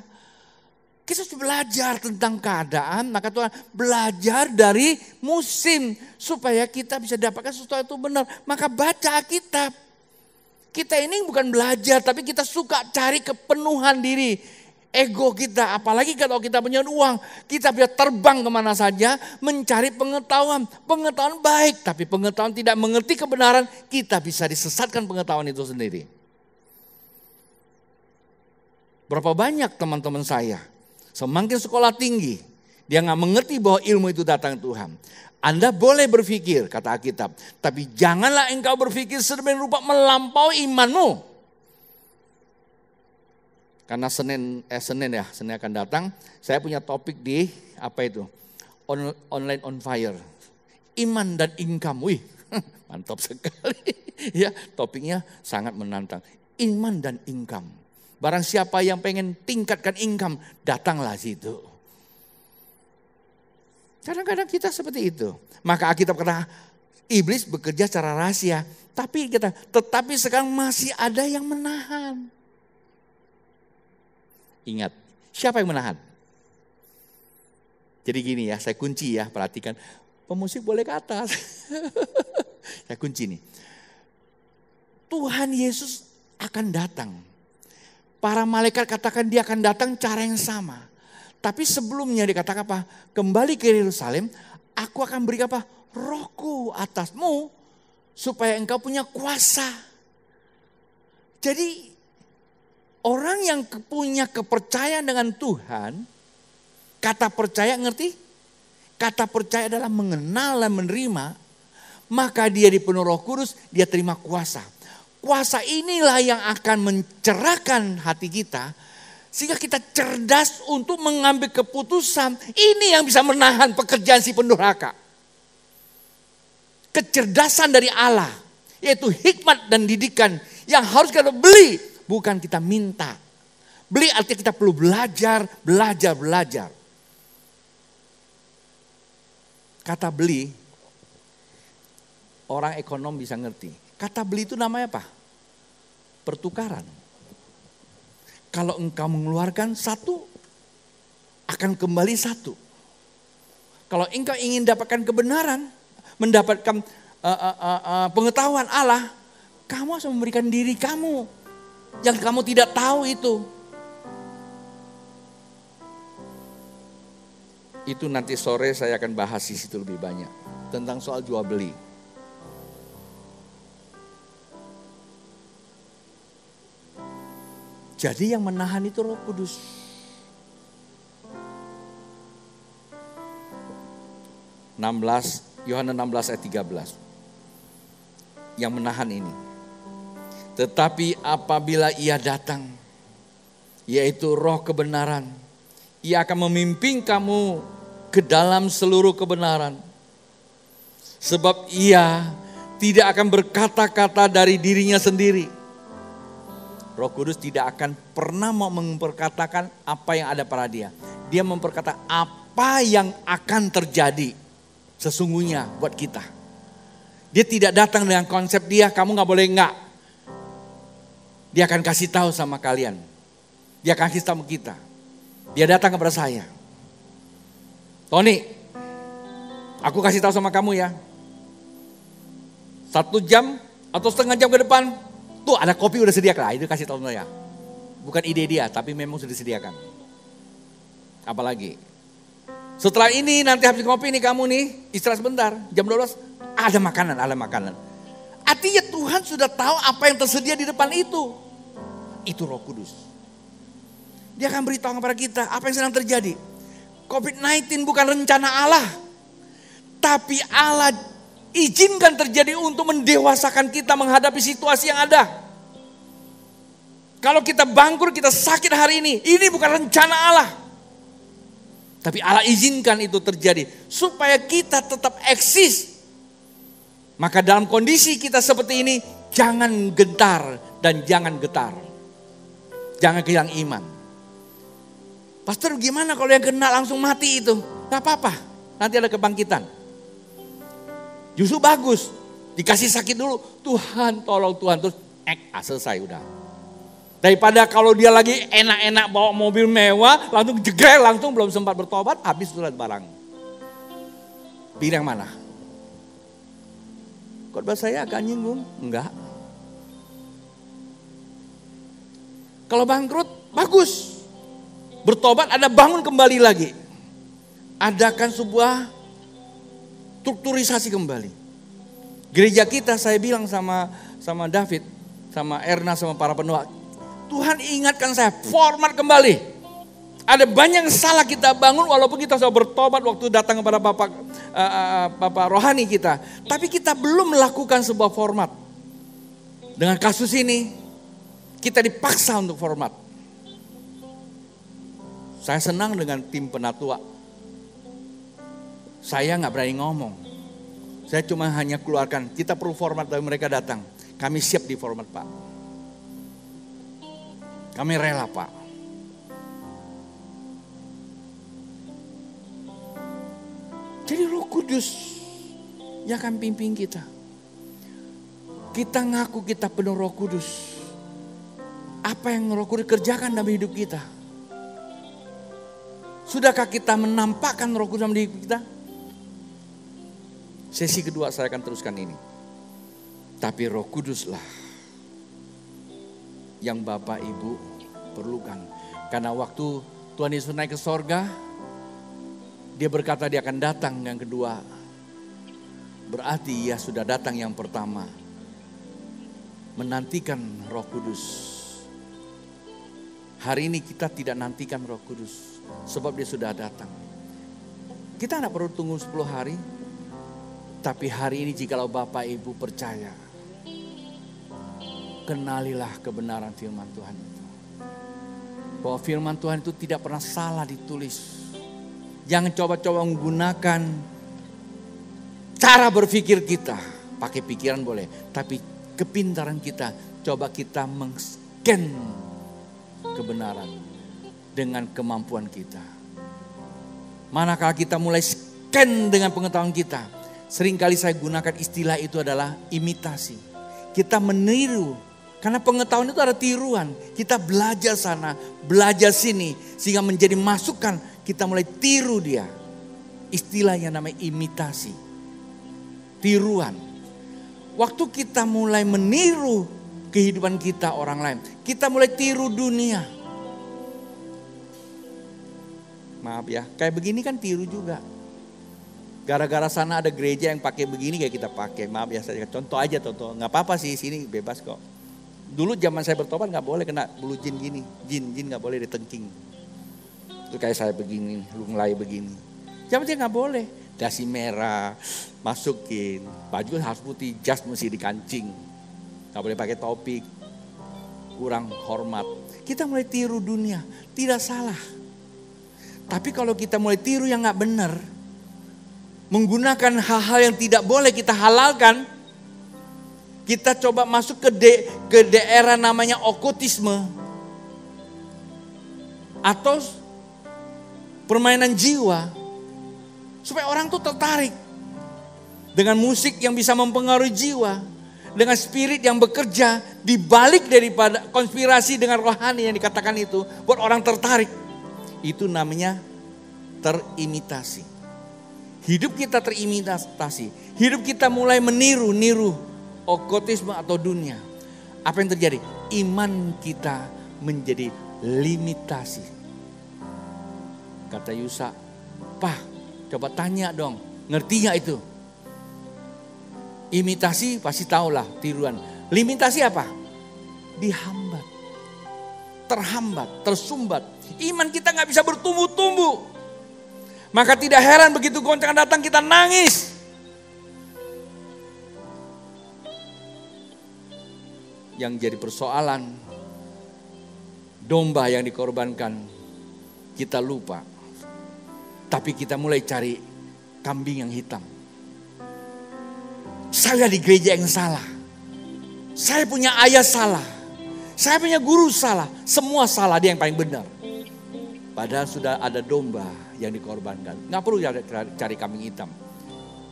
Kita harus belajar tentang keadaan, maka Tuhan belajar dari musim. Supaya kita bisa dapatkan sesuatu benar. Maka baca Alkitab. Kita ini bukan belajar, tapi kita suka cari kepenuhan diri. Ego kita, apalagi kalau kita punya uang. Kita bisa terbang kemana saja, mencari pengetahuan. Pengetahuan baik, tapi pengetahuan tidak mengerti kebenaran. Kita bisa disesatkan pengetahuan itu sendiri. Berapa banyak teman-teman saya, semakin sekolah tinggi, dia gak mengerti bahwa ilmu itu datang Tuhan. Anda boleh berpikir, kata Alkitab, tapi janganlah engkau berpikir sedemikian rupa melampaui imanmu. Karena Senin akan datang, saya punya topik di apa itu? Online on fire. Iman dan income. Wih, mantap sekali. Ya, topiknya sangat menantang. Iman dan income. Barang siapa yang pengen tingkatkan income, datanglah situ. Kadang-kadang kita seperti itu. Maka Alkitab kata iblis bekerja secara rahasia. Tetapi sekarang masih ada yang menahan. Ingat, siapa yang menahan? Jadi gini ya, saya kunci ya, perhatikan. Pemusik boleh ke atas. Saya kunci nih. Tuhan Yesus akan datang. Para malaikat katakan dia akan datang cara yang sama. Tapi sebelumnya dikatakan apa? Kembali ke Yerusalem, aku akan beri apa? Rohku atasmu supaya engkau punya kuasa. Jadi orang yang punya kepercayaan dengan Tuhan, kata percaya ngerti? Kata percaya adalah mengenal dan menerima, maka dia dipenuhi Roh Kudus, dia terima kuasa. Kuasa inilah yang akan mencerahkan hati kita, sehingga kita cerdas untuk mengambil keputusan. Ini yang bisa menahan pekerjaan si pendurhaka. Kecerdasan dari Allah, yaitu hikmat dan didikan yang harus kita beli, bukan kita minta. Beli artinya kita perlu belajar. Kata beli, orang ekonom bisa ngerti. Kata beli itu namanya apa? Pertukaran. Kalau engkau mengeluarkan satu, akan kembali satu. Kalau engkau ingin dapatkan kebenaran, mendapatkan pengetahuan Allah, kamu harus memberikan diri kamu yang kamu tidak tahu itu. Itu nanti sore saya akan bahas di situ lebih banyak tentang soal jual beli. Jadi yang menahan itu Roh Kudus. Yohanes 16 ayat 13. Yang menahan ini. Tetapi apabila ia datang, yaitu Roh kebenaran, ia akan memimpin kamu ke dalam seluruh kebenaran. Sebab ia tidak akan berkata-kata dari dirinya sendiri. Roh Kudus tidak akan pernah mau memperkatakan apa yang ada pada dia. Dia memperkata apa yang akan terjadi sesungguhnya buat kita. Dia tidak datang dengan konsep dia, kamu gak boleh enggak. Dia akan kasih tahu sama kalian. Dia akan kasih tahu kita. Dia datang kepada saya. Tony, aku kasih tahu sama kamu ya. 1 jam atau setengah jam ke depan, tuh ada kopi udah sediakan. Itu kasih tahu saya. Bukan ide dia, tapi memang sudah disediakan. Apalagi. Setelah ini nanti habis kopi nih kamu nih, istirahat sebentar, jam 12, ada makanan. Artinya Tuhan sudah tahu apa yang tersedia di depan itu. Itu Roh Kudus. Dia akan beritahu kepada kita apa yang sedang terjadi. COVID-19 bukan rencana Allah. Tapi Allah izinkan terjadi untuk mendewasakan kita menghadapi situasi yang ada. Kalau kita bangkrut, kita sakit hari ini bukan rencana Allah. Tapi Allah izinkan itu terjadi supaya kita tetap eksis. Maka dalam kondisi kita seperti ini, jangan gentar dan jangan getar. Jangan kehilangan iman. Pastor, gimana kalau yang kena langsung mati itu? Gak apa-apa, nanti ada kebangkitan. Justru bagus, dikasih sakit dulu. Tuhan tolong Tuhan, terus selesai udah. Daripada kalau dia lagi enak-enak bawa mobil mewah, langsung jegrel, langsung belum sempat bertobat, habis surat barang. Pilih yang mana? Khotbah saya agak nyinggung? Enggak. Kalau bangkrut, bagus. Bertobat ada bangun kembali lagi. Adakan sebuah strukturisasi kembali. Gereja kita saya bilang sama David, sama Erna, sama para pendoa. Tuhan ingatkan saya, format kembali. Ada banyak yang salah kita bangun walaupun kita sudah bertobat waktu datang kepada Bapak rohani kita. Tapi kita belum melakukan sebuah format. Dengan kasus ini, kita dipaksa untuk format. Saya senang dengan tim penatua. Saya gak berani ngomong. Saya cuma hanya keluarkan, kita perlu format dari mereka datang. Kami siap di format Pak. Kami rela Pak. Jadi Roh Kudus yang akan pimpin kita. Kita ngaku kita penuh Roh Kudus. Apa yang Roh Kudus kerjakan dalam hidup kita? Sudahkah kita menampakkan Roh Kudus dalam hidup kita? Sesi kedua saya akan teruskan ini. Tapi Roh Kuduslah yang Bapak Ibu perlukan. Karena waktu Tuhan Yesus naik ke sorga, dia berkata dia akan datang yang kedua. Berarti ia sudah datang yang pertama. Menantikan Roh Kudus. Hari ini kita tidak nantikan Roh Kudus. Sebab dia sudah datang. Kita tidak perlu tunggu 10 hari. Tapi hari ini jikalau Bapak Ibu percaya. Kenalilah kebenaran firman Tuhan itu. Bahwa firman Tuhan itu tidak pernah salah ditulis. Jangan coba-coba menggunakan cara berpikir kita. Pakai pikiran boleh. Tapi kepintaran kita. Coba kita meng-scan kebenaran. Dengan kemampuan kita. Manakala kita mulai scan dengan pengetahuan kita. Seringkali saya gunakan istilah itu adalah imitasi. Kita meniru. Karena pengetahuan itu ada tiruan. Kita belajar sana, belajar sini. Sehingga menjadi masukan. Kita mulai tiru dia. Istilahnya namanya imitasi. Tiruan. Waktu kita mulai meniru kehidupan kita orang lain. Kita mulai tiru dunia. Maaf ya, kayak begini kan tiru juga. Gara-gara sana ada gereja yang pakai begini kayak kita pakai. Maaf ya, saya contoh aja contoh. Nggak apa-apa sih, sini bebas kok. Dulu zaman saya bertobat nggak boleh kena bulu jin gini. Jin nggak boleh ditengking. Itu kayak saya begini, lunglai begini. Zaman dia nggak boleh. dasi merah, masukin. Baju harus putih, jas mesti dikancing. Gak boleh pakai topi, kurang hormat. Kita mulai tiru dunia, tidak salah. Tapi kalau kita mulai tiru yang gak benar, menggunakan hal-hal yang tidak boleh kita halalkan, kita coba masuk ke daerah namanya okultisme. Atau permainan jiwa. Supaya orang tuh tertarik. Dengan musik yang bisa mempengaruhi jiwa. Dengan spirit yang bekerja di balik daripada konspirasi dengan rohani yang dikatakan itu. Buat orang tertarik. Itu namanya terimitasi. Hidup kita terimitasi. Hidup kita mulai meniru okultisme atau dunia. Apa yang terjadi? Iman kita menjadi limitasi. Kata Yusa, "Pak, coba tanya dong, ngerti gak itu?" Imitasi pasti tahulah, tiruan. Limitasi apa? Dihambat, terhambat, tersumbat. Iman kita gak bisa bertumbuh-tumbuh. Maka tidak heran begitu goncangan datang kita nangis. Yang jadi persoalan, domba yang dikorbankan, kita lupa. Tapi kita mulai cari kambing yang hitam. Saya di gereja yang salah. Saya punya ayah salah. Saya punya guru salah. Semua salah, dia yang paling benar. Padahal sudah ada domba yang dikorbankan. Nggak perlu cari kambing hitam.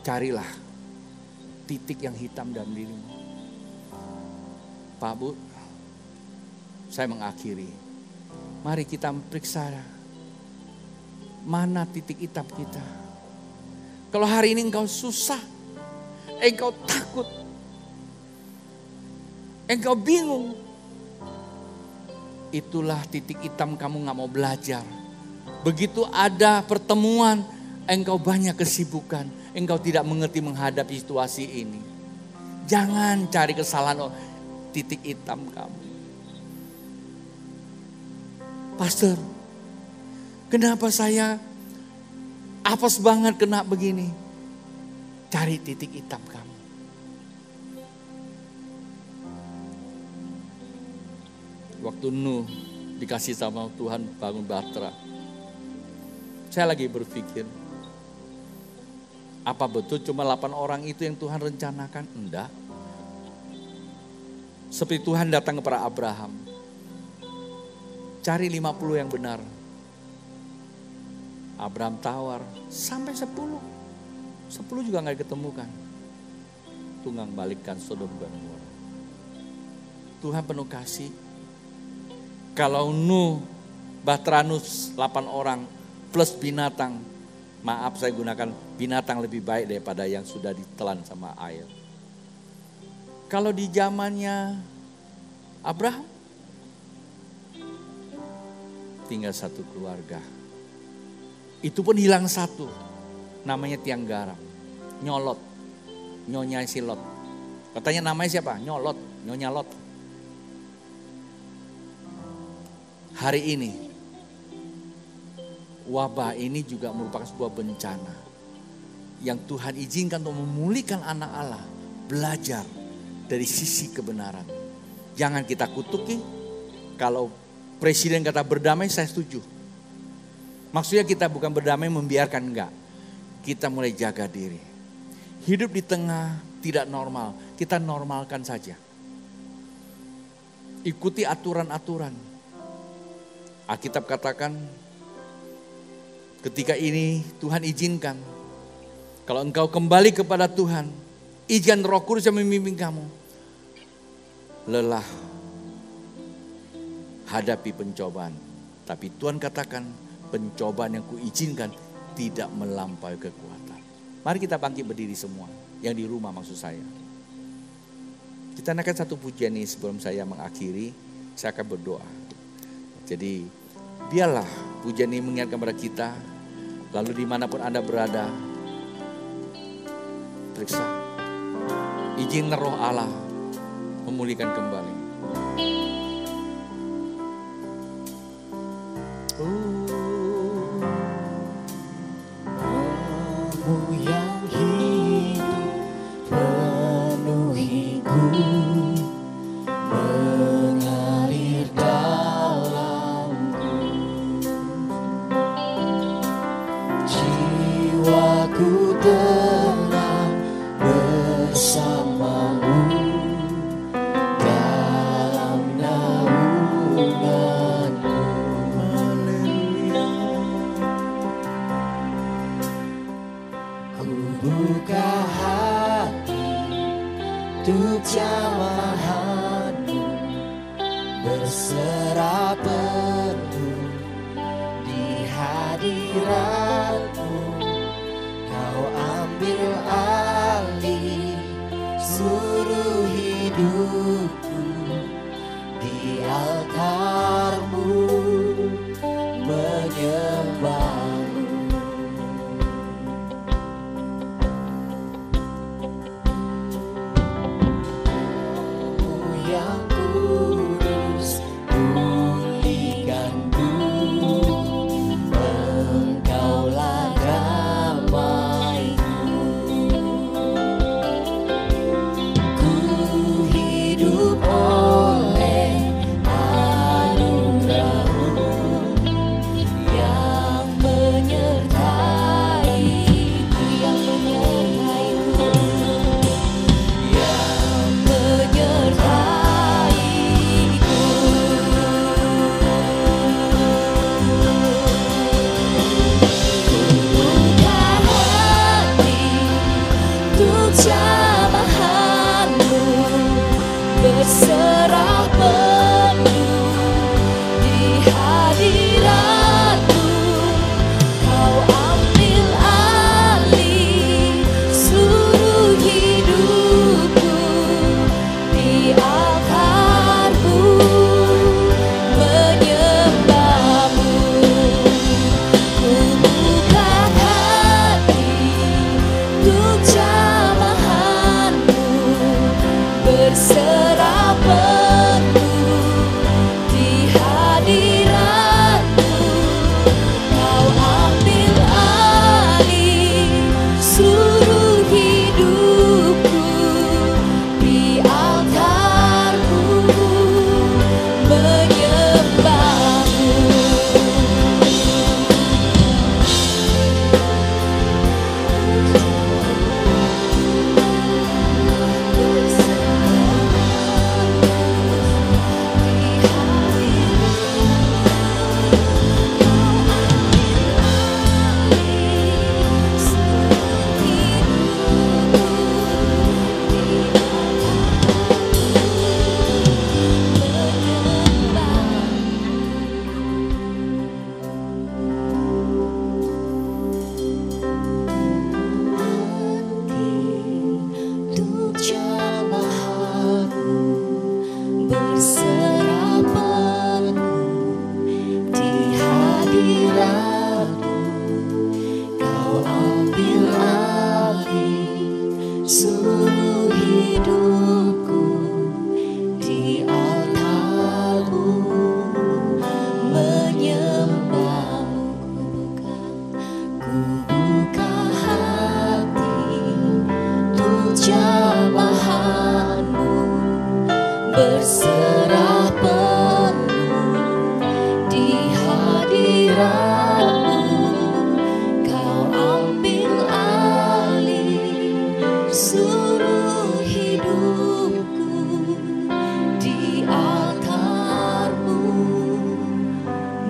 Carilah titik yang hitam dalam dirimu. Pak Bu, saya mengakhiri. Mari kita periksa mana titik hitam kita. Kalau hari ini engkau susah, engkau takut, engkau bingung, itulah titik hitam kamu gak mau belajar. Begitu ada pertemuan, engkau banyak kesibukan, engkau tidak mengerti menghadapi situasi ini. Jangan cari kesalahan titik hitam kamu. Pastor, kenapa saya apes banget kena begini? Cari titik hitam kamu. Waktu Nuh dikasih sama Tuhan bangun bahtera, saya lagi berpikir, apa betul cuma 8 orang itu yang Tuhan rencanakan? Enggak. Seperti Tuhan datang kepada Abraham, cari 50 yang benar. Abraham tawar sampai 10 juga gak diketemukan. Tunggang balikkan Sodom dan Gomora. Tuhan penuh kasih. Kalau Nuh, bahtera Nuh 8 orang plus binatang. Maaf, saya gunakan binatang lebih baik daripada yang sudah ditelan sama air. Kalau di zamannya Abraham, tinggal satu keluarga. Itu pun hilang satu. Namanya tiang garam. Nyolot. Nyonya si Lot. Katanya namanya siapa? Nyolot. Nyonya Lot. Hari ini, wabah ini juga merupakan sebuah bencana. Yang Tuhan izinkan untuk memulihkan anak Allah. Belajar dari sisi kebenaran. Jangan kita kutuki. Kalau presiden kata berdamai, saya setuju. Maksudnya kita bukan berdamai membiarkan, enggak. Kita mulai jaga diri. Hidup di tengah tidak normal, kita normalkan saja. Ikuti aturan-aturan. Alkitab katakan, ketika ini Tuhan izinkan. Kalau engkau kembali kepada Tuhan, izinkan Roh Kudus yang memimpin kamu. Lelah, hadapi pencobaan. Tapi Tuhan katakan, pencobaan yang kuizinkan tidak melampaui kekuatan. Mari kita bangkit berdiri semua. Yang di rumah maksud saya. Kita naikkan satu pujian ini sebelum saya mengakhiri. Saya akan berdoa. Jadi biarlah pujian ini mengingatkan kepada kita. Lalu dimanapun Anda berada. Periksa. Izin Roh Allah memulihkan kembali. Oh, berserah penuh di hadirat-Mu. Kau ambil alih seluruh hidupku, di altar-Mu menyembah-Mu. Yang kudus, pulihkanku, Engkaulah damaiku. Ku hidup oleh anugerah-Mu yang menyertai-Ku, yang menyertai-Ku, yang menyertai-Ku. Buka hati untuk jamahan-Mu, berserah penuh di hadirat-Mu. Kau ambil alih seluruh hidupku, di altar-Mu menyembah-Mu. Ku buka hati untuk jamahan-Mu, berserah penuh di hadirat-Mu. Kau ambil alih seluruh hidupku, di altar-Mu menyembah-Mu. Untuk jamahan-Mu, berserah penuh di hadirat-Mu. Kau ambil alih seluruh hidupku, di altar-Mu menyembah-Mu. Ku buka hati untuk jamahan-Mu, berserah penuh di hadirat-Mu. Kau ambil alih seluruh hidupku, di altar-Mu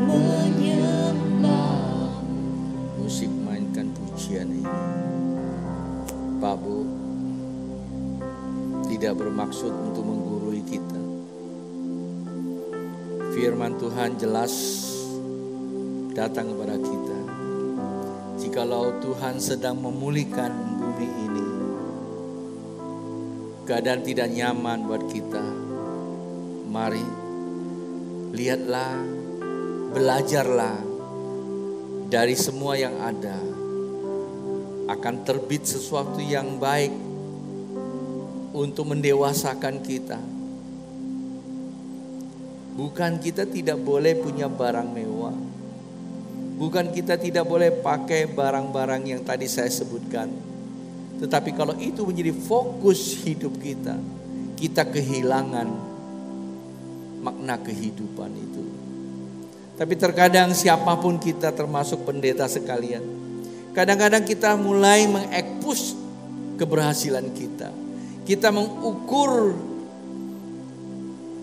menyembah-Mu. Musik mainkan pujian ini. Pak Bu, tidak bermaksud untuk menggurui kita. Firman Tuhan jelas datang kepada kita. Jikalau Tuhan sedang memulihkan bumi ini, keadaan tidak nyaman buat kita, mari lihatlah, belajarlah dari semua yang ada. Akan terbit sesuatu yang baik untuk mendewasakan kita. Bukan kita tidak boleh punya barang mewah. Bukan kita tidak boleh pakai barang-barang yang tadi saya sebutkan. Tetapi kalau itu menjadi fokus hidup kita, kita kehilangan makna kehidupan itu. Tapi terkadang siapapun kita, termasuk pendeta sekalian, kadang-kadang kita mulai mengekspos keberhasilan kita. Kita mengukur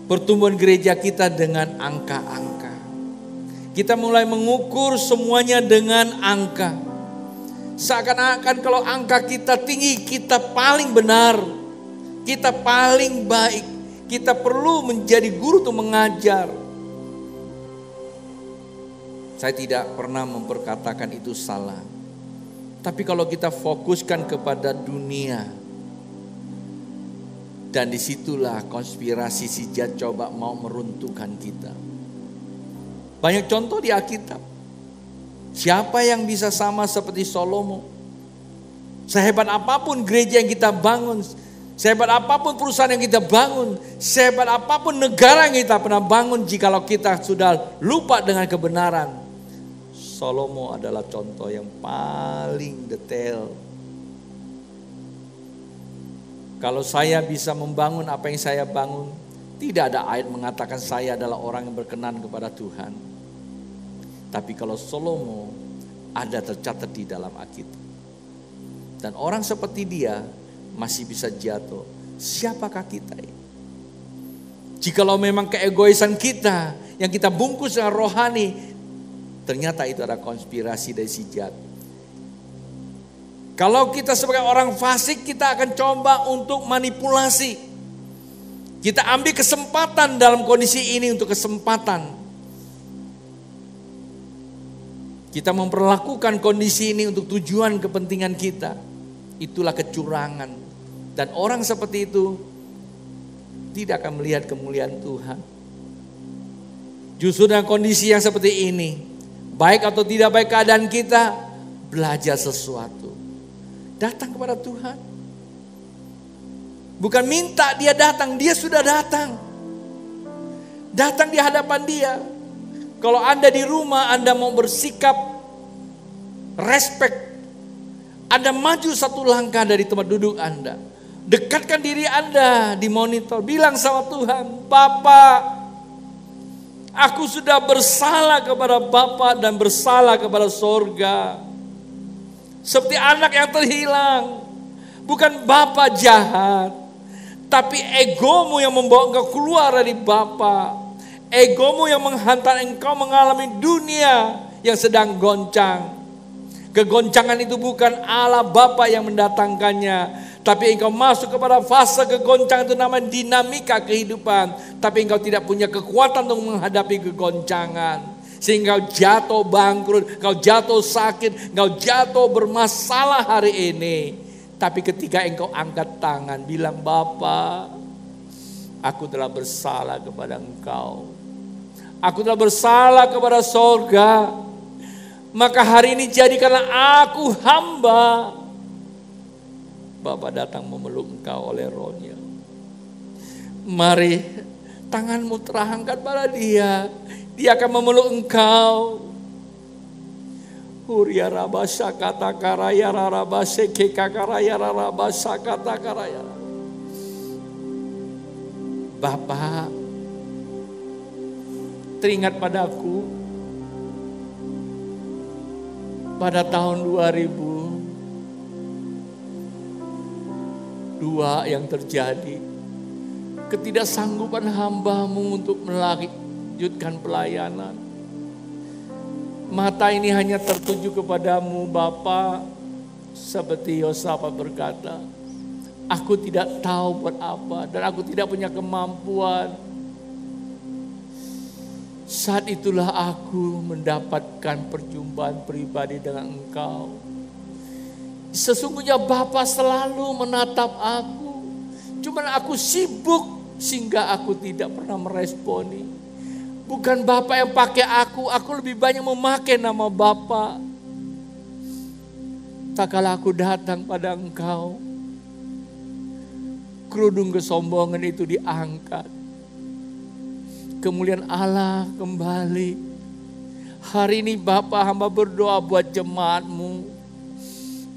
pertumbuhan gereja kita dengan angka-angka. Kita mulai mengukur semuanya dengan angka. Seakan-akan kalau angka kita tinggi, kita paling benar, kita paling baik, Kita perlu menjadi guru untuk mengajar. Saya tidak pernah memperkatakan itu salah. Tapi kalau kita fokuskan kepada dunia, dan disitulah konspirasi si jahat coba mau meruntuhkan kita. Banyak contoh di Alkitab. Siapa yang bisa sama seperti Salomo? Sehebat apapun gereja yang kita bangun, sehebat apapun perusahaan yang kita bangun, sehebat apapun negara yang kita pernah bangun, jikalau kita sudah lupa dengan kebenaran, Salomo adalah contoh yang paling detail. Kalau saya bisa membangun apa yang saya bangun, tidak ada ayat mengatakan saya adalah orang yang berkenan kepada Tuhan. Tapi kalau Salomo ada tercatat di dalam Alkitab. Dan orang seperti dia masih bisa jatuh. Siapakah kita ini? Jikalau memang keegoisan kita yang kita bungkus dengan rohani, ternyata itu ada konspirasi dari si jahat. Kalau kita sebagai orang fasik, kita akan coba untuk manipulasi. Kita ambil kesempatan dalam kondisi ini untuk kesempatan. Kita memperlakukan kondisi ini untuk tujuan kepentingan kita. Itulah kecurangan. Dan orang seperti itu tidak akan melihat kemuliaan Tuhan. Justru dengan kondisi yang seperti ini, baik atau tidak baik keadaan kita, belajar sesuatu. Datang kepada Tuhan. Bukan minta dia datang, dia sudah datang. Datang di hadapan dia. Kalau Anda di rumah, Anda mau bersikap respect, Anda maju satu langkah dari tempat duduk Anda. Dekatkan diri Anda di monitor. Bilang sama Tuhan, Bapa, aku sudah bersalah kepada Bapa dan bersalah kepada sorga. Seperti anak yang terhilang. Bukan Bapa jahat, tapi egomu yang membawa engkau keluar dari Bapa. Egomu yang menghantar engkau mengalami dunia yang sedang goncang. Kegoncangan itu bukan Allah Bapa yang mendatangkannya, tapi engkau masuk kepada fase kegoncangan, itu namanya dinamika kehidupan. Tapi engkau tidak punya kekuatan untuk menghadapi kegoncangan. Sehingga kau jatuh bangkrut, kau jatuh sakit, kau jatuh bermasalah hari ini. Tapi ketika engkau angkat tangan, bilang, Bapa, aku telah bersalah kepada engkau. Aku telah bersalah kepada sorga. Maka hari ini jadikanlah aku hamba. Bapa datang memeluk engkau oleh rohnya. Mari tanganmu terangkat pada dia. Dia akan memeluk engkau. Huria rabasa kata karaya rabase keka karaya rabasa kata karaya. Bapa, teringat padaku pada tahun 2002 yang terjadi, ketidaksanggupan hamba-Mu untuk melanjutkan pelayanan. Mata ini hanya tertuju kepadamu Bapa, seperti Yosafat berkata, aku tidak tahu buat apa dan aku tidak punya kemampuan. Saat itulah aku mendapatkan perjumpaan pribadi dengan engkau. Sesungguhnya Bapa selalu menatap aku. Cuman aku sibuk sehingga aku tidak pernah meresponi. Bukan Bapa yang pakai aku lebih banyak memakai nama Bapa. Tak kala aku datang pada engkau, kerudung kesombongan itu diangkat. Kemuliaan Allah kembali. Hari ini Bapa, hamba berdoa buat jemaat-Mu,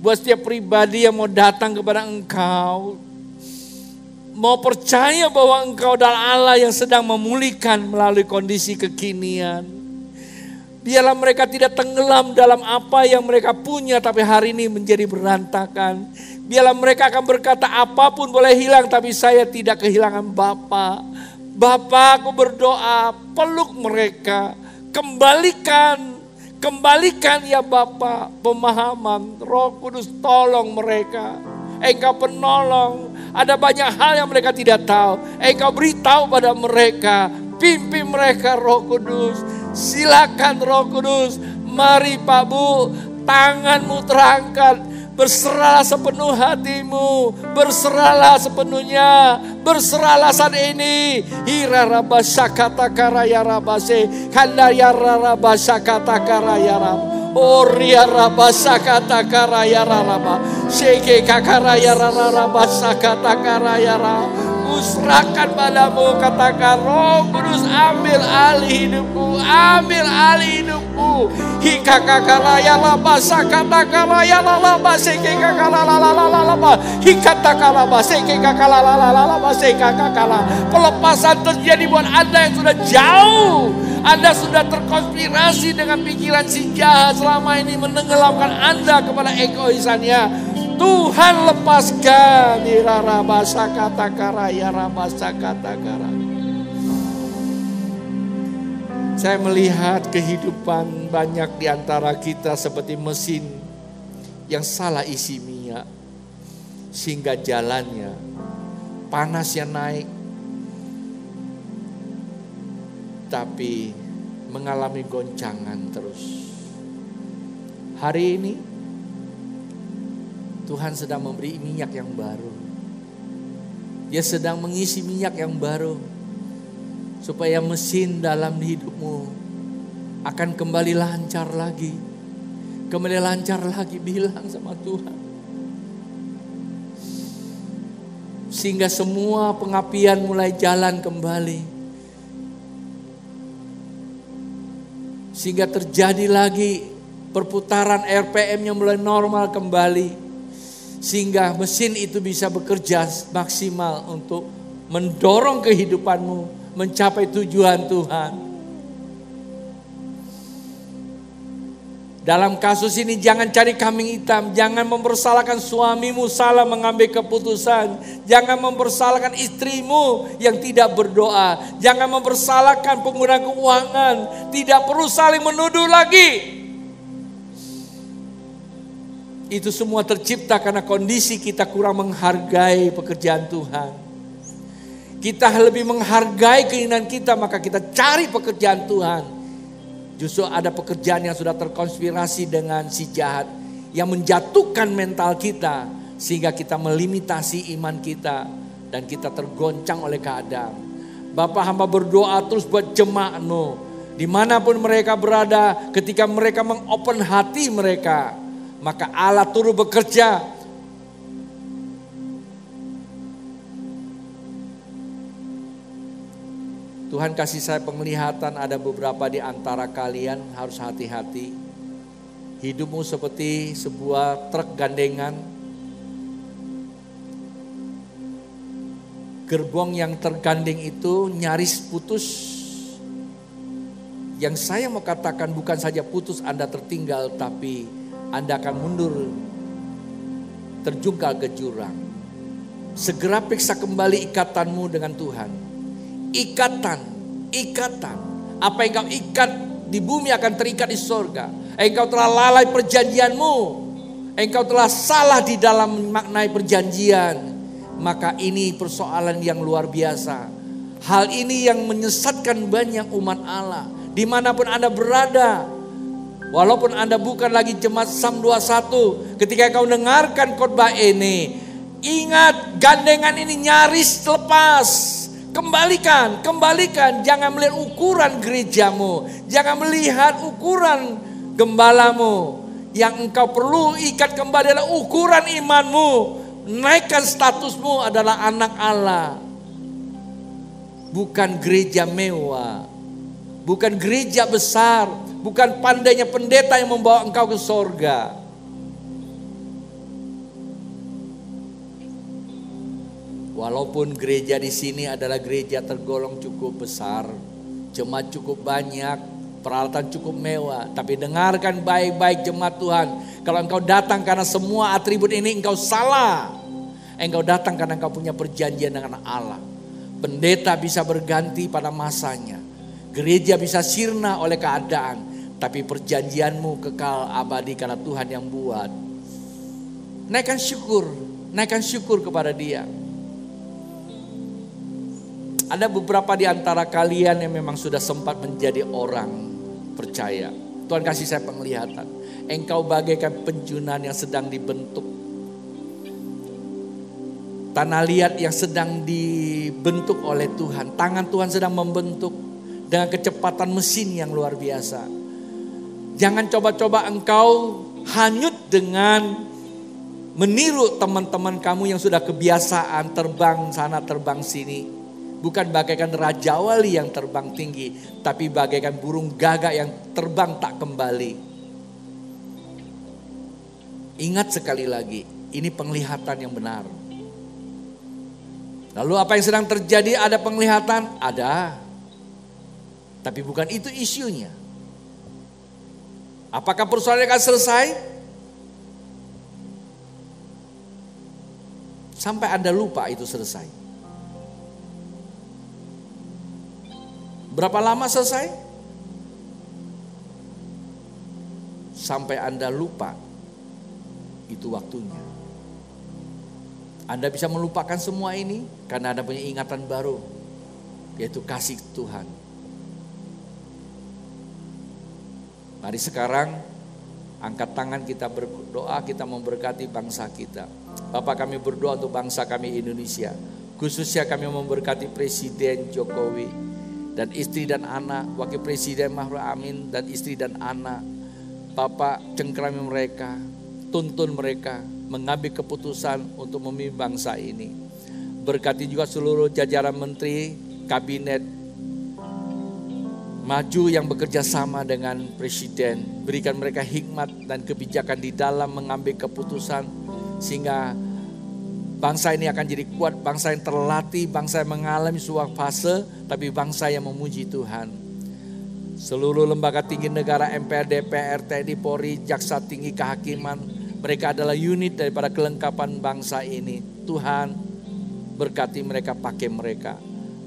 buat setiap pribadi yang mau datang kepada engkau, mau percaya bahwa engkau adalah Allah yang sedang memulihkan melalui kondisi kekinian. Biarlah mereka tidak tenggelam dalam apa yang mereka punya tapi hari ini menjadi berantakan. Biarlah mereka akan berkata apapun boleh hilang tapi saya tidak kehilangan Bapa. Bapa, aku berdoa, peluk mereka, kembalikan ya Bapa pemahaman. Roh Kudus tolong mereka. Engkau penolong. Ada banyak hal yang mereka tidak tahu. Engkau beritahu pada mereka. Pimpin mereka Roh Kudus. Silakan Roh Kudus. Mari Pak Bu, tanganmu terangkat. Berserahlah sepenuh hatimu. Berserahlah sepenuhnya. Berserahlah saat ini. Hirarabasa kata karaya rabase. Kandaya rabasa kata karaya rab. Oria rabasa kata karaya raba. Sheke kakaraya rabasa kata karaya rab. Serahkan padamu, katakan Roh Kudus, ambil alih hidupku, ambil alih hidupku. Hika kakalaya laba sakatakala laba seke kakala hika takala seke kakala seke kakala. Pelepasan terjadi buat Anda yang sudah jauh. Anda sudah terkonspirasi dengan pikiran si jahat selama ini menenggelamkan Anda kepada egoisannya. Tuhan lepaskan. Saya melihat kehidupan banyak di antara kita seperti mesin yang salah isi minyak. Sehingga jalannya panasnya naik. Tapi mengalami goncangan terus. Hari ini Tuhan sedang memberi minyak yang baru. Dia sedang mengisi minyak yang baru. Supaya mesin dalam hidupmu akan kembali lancar lagi. Kembali lancar lagi, bilang sama Tuhan. Sehingga semua pengapian mulai jalan kembali. Sehingga terjadi lagi perputaran RPM-nya mulai normal kembali. Sehingga mesin itu bisa bekerja maksimal untuk mendorong kehidupanmu mencapai tujuan Tuhan. Dalam kasus ini jangan cari kambing hitam. Jangan mempersalahkan suamimu salah mengambil keputusan. Jangan mempersalahkan istrimu yang tidak berdoa. Jangan mempersalahkan pengguna keuangan. Tidak perlu saling menuduh lagi. Itu semua tercipta karena kondisi kita kurang menghargai pekerjaan Tuhan. Kita lebih menghargai keinginan kita, maka kita cari pekerjaan Tuhan. Justru ada pekerjaan yang sudah terkonspirasi dengan si jahat, yang menjatuhkan mental kita, sehingga kita melimitasi iman kita, dan kita tergoncang oleh keadaan. Bapak hamba berdoa terus buat jemaatmu, dimanapun mereka berada, ketika mereka mengopen hati mereka, maka Allah turut bekerja. Tuhan kasih saya penglihatan, ada beberapa di antara kalian harus hati-hati. Hidupmu seperti sebuah truk gandengan. Gerbong yang tergandeng itu nyaris putus. Yang saya mau katakan bukan saja putus Anda tertinggal, tapi Anda akan mundur, terjungkal ke jurang. Segera periksa kembali ikatanmu dengan Tuhan. Ikatan. Apa yang kau ikat di bumi akan terikat di sorga. Engkau telah lalai perjanjianmu. Engkau telah salah di dalam maknai perjanjian. Maka ini persoalan yang luar biasa. Hal ini yang menyesatkan banyak umat Allah. Dimanapun Anda berada. Walaupun Anda bukan lagi jemaat SAM 21, ketika kau dengarkan khotbah ini, ingat gandengan ini nyaris lepas. Kembalikan. Jangan melihat ukuran gerejamu, jangan melihat ukuran gembalamu. Yang engkau perlu ikat kembali adalah ukuran imanmu. Naikkan statusmu adalah anak Allah. Bukan gereja mewah, bukan gereja besar, bukan pandainya pendeta yang membawa engkau ke sorga. Walaupun gereja di sini adalah gereja tergolong cukup besar, jemaat cukup banyak, peralatan cukup mewah, tapi dengarkan baik-baik jemaat Tuhan. Kalau engkau datang karena semua atribut ini, engkau salah. Engkau datang karena engkau punya perjanjian dengan Allah. Pendeta bisa berganti pada masanya. Gereja bisa sirna oleh keadaan, tapi perjanjianmu kekal abadi karena Tuhan yang buat. Naikkan syukur kepada Dia. Ada beberapa di antara kalian yang memang sudah sempat menjadi orang percaya. Tuhan kasih saya penglihatan. Engkau bagaikan penjunan yang sedang dibentuk. Tanah liat yang sedang dibentuk oleh Tuhan. Tangan Tuhan sedang membentuk dengan kecepatan mesin yang luar biasa. Jangan coba-coba engkau hanyut dengan meniru teman-teman kamu yang sudah kebiasaan terbang sana terbang sini. Bukan bagaikan raja wali yang terbang tinggi, tapi bagaikan burung gagak yang terbang tak kembali. Ingat sekali lagi, ini penglihatan yang benar. Lalu apa yang sedang terjadi? Ada penglihatan? Ada. Tapi bukan itu isunya. Apakah persoalannya akan selesai? Sampai Anda lupa itu selesai. Berapa lama selesai? Sampai Anda lupa itu waktunya. Anda bisa melupakan semua ini karena Anda punya ingatan baru, yaitu kasih Tuhan. Mari sekarang angkat tangan kita berdoa, kita memberkati bangsa kita. Bapak, kami berdoa untuk bangsa kami Indonesia. Khususnya kami memberkati Presiden Jokowi dan istri dan anak, Wakil Presiden Ma'ruf Amin dan istri dan anak. Bapak, cengkerami mereka, tuntun mereka mengambil keputusan untuk memimpin bangsa ini. Berkati juga seluruh jajaran menteri, kabinet, maju yang bekerja sama dengan Presiden. Berikan mereka hikmat dan kebijakan di dalam mengambil keputusan, sehingga bangsa ini akan jadi kuat, bangsa yang terlatih, bangsa yang mengalami sebuah fase, tapi bangsa yang memuji Tuhan. Seluruh lembaga tinggi negara, MPR, DPR, TNI, Polri, Jaksa Tinggi, Kehakiman, mereka adalah unit daripada kelengkapan bangsa ini. Tuhan berkati mereka, pakai mereka.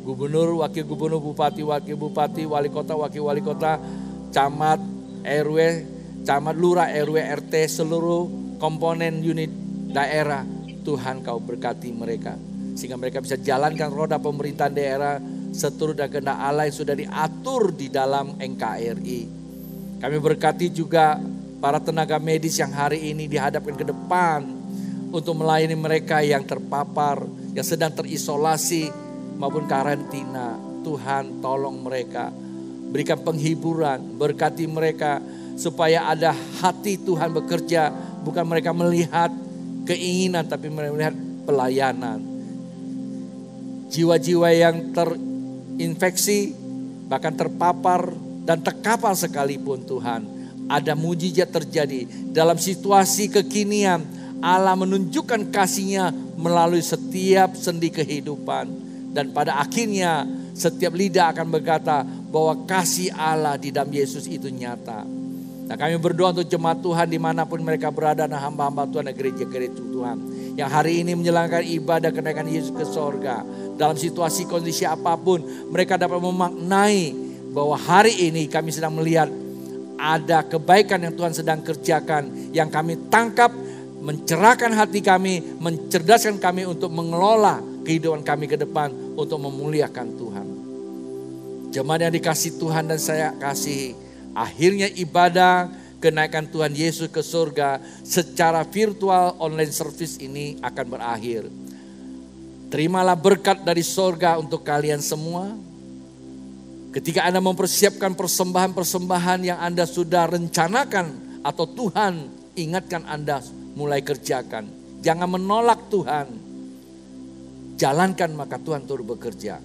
Gubernur, wakil gubernur, bupati, wakil bupati, wali kota, wakil wali kota, camat, RW, camat, lurah, RW, RT, seluruh komponen unit daerah. Tuhan kau berkati mereka, sehingga mereka bisa jalankan roda pemerintahan daerah seturut dan kehendak Allah yang sudah diatur di dalam NKRI. Kami berkati juga para tenaga medis yang hari ini dihadapkan ke depan untuk melayani mereka yang terpapar, yang sedang terisolasi maupun karantina. Tuhan tolong mereka, berikan penghiburan, berkati mereka supaya ada hati Tuhan bekerja. Bukan mereka melihat keinginan, tapi mereka melihat pelayanan. Jiwa-jiwa yang terinfeksi, bahkan terpapar dan terkapar sekalipun Tuhan, ada mujizat terjadi dalam situasi kekinian. Allah menunjukkan kasih-Nya melalui setiap sendi kehidupan. Dan pada akhirnya setiap lidah akan berkata bahwa kasih Allah di dalam Yesus itu nyata. Nah, kami berdoa untuk jemaat Tuhan dimanapun mereka berada, dan hamba-hamba Tuhan dan gereja-gereja Tuhan yang hari ini menjalankan ibadah kenaikan Yesus ke sorga. Dalam situasi kondisi apapun, mereka dapat memaknai bahwa hari ini kami sedang melihat ada kebaikan yang Tuhan sedang kerjakan, yang kami tangkap, mencerahkan hati kami, mencerdaskan kami untuk mengelola kehidupan kami ke depan untuk memuliakan Tuhan. Jemaat yang dikasih Tuhan dan saya kasih, akhirnya ibadah kenaikan Tuhan Yesus ke surga secara virtual online service ini akan berakhir. Terimalah berkat dari surga untuk kalian semua. Ketika Anda mempersiapkan persembahan-persembahan yang Anda sudah rencanakan atau Tuhan ingatkan Anda mulai kerjakan. Jangan menolak Tuhan. Jalankan maka Tuhan turut bekerja.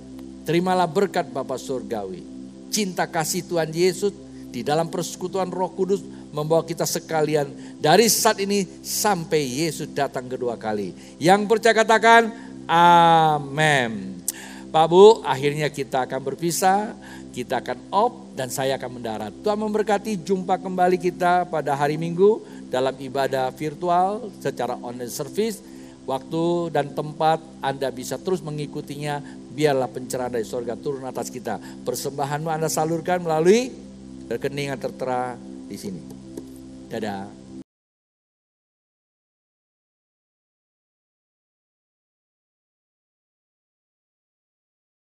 Terimalah berkat Bapa Surgawi. Cinta kasih Tuhan Yesus di dalam persekutuan Roh Kudus membawa kita sekalian dari saat ini sampai Yesus datang kedua kali. Yang percaya katakan amin. Pak Bu, akhirnya kita akan berpisah, kita akan off dan saya akan mendarat. Tuhan memberkati, jumpa kembali kita pada hari Minggu dalam ibadah virtual secara online service. Waktu dan tempat Anda bisa terus mengikutinya, biarlah pencerahan dari surga turun atas kita. Persembahanmu Anda salurkan melalui rekening yang tertera di sini. Dadah.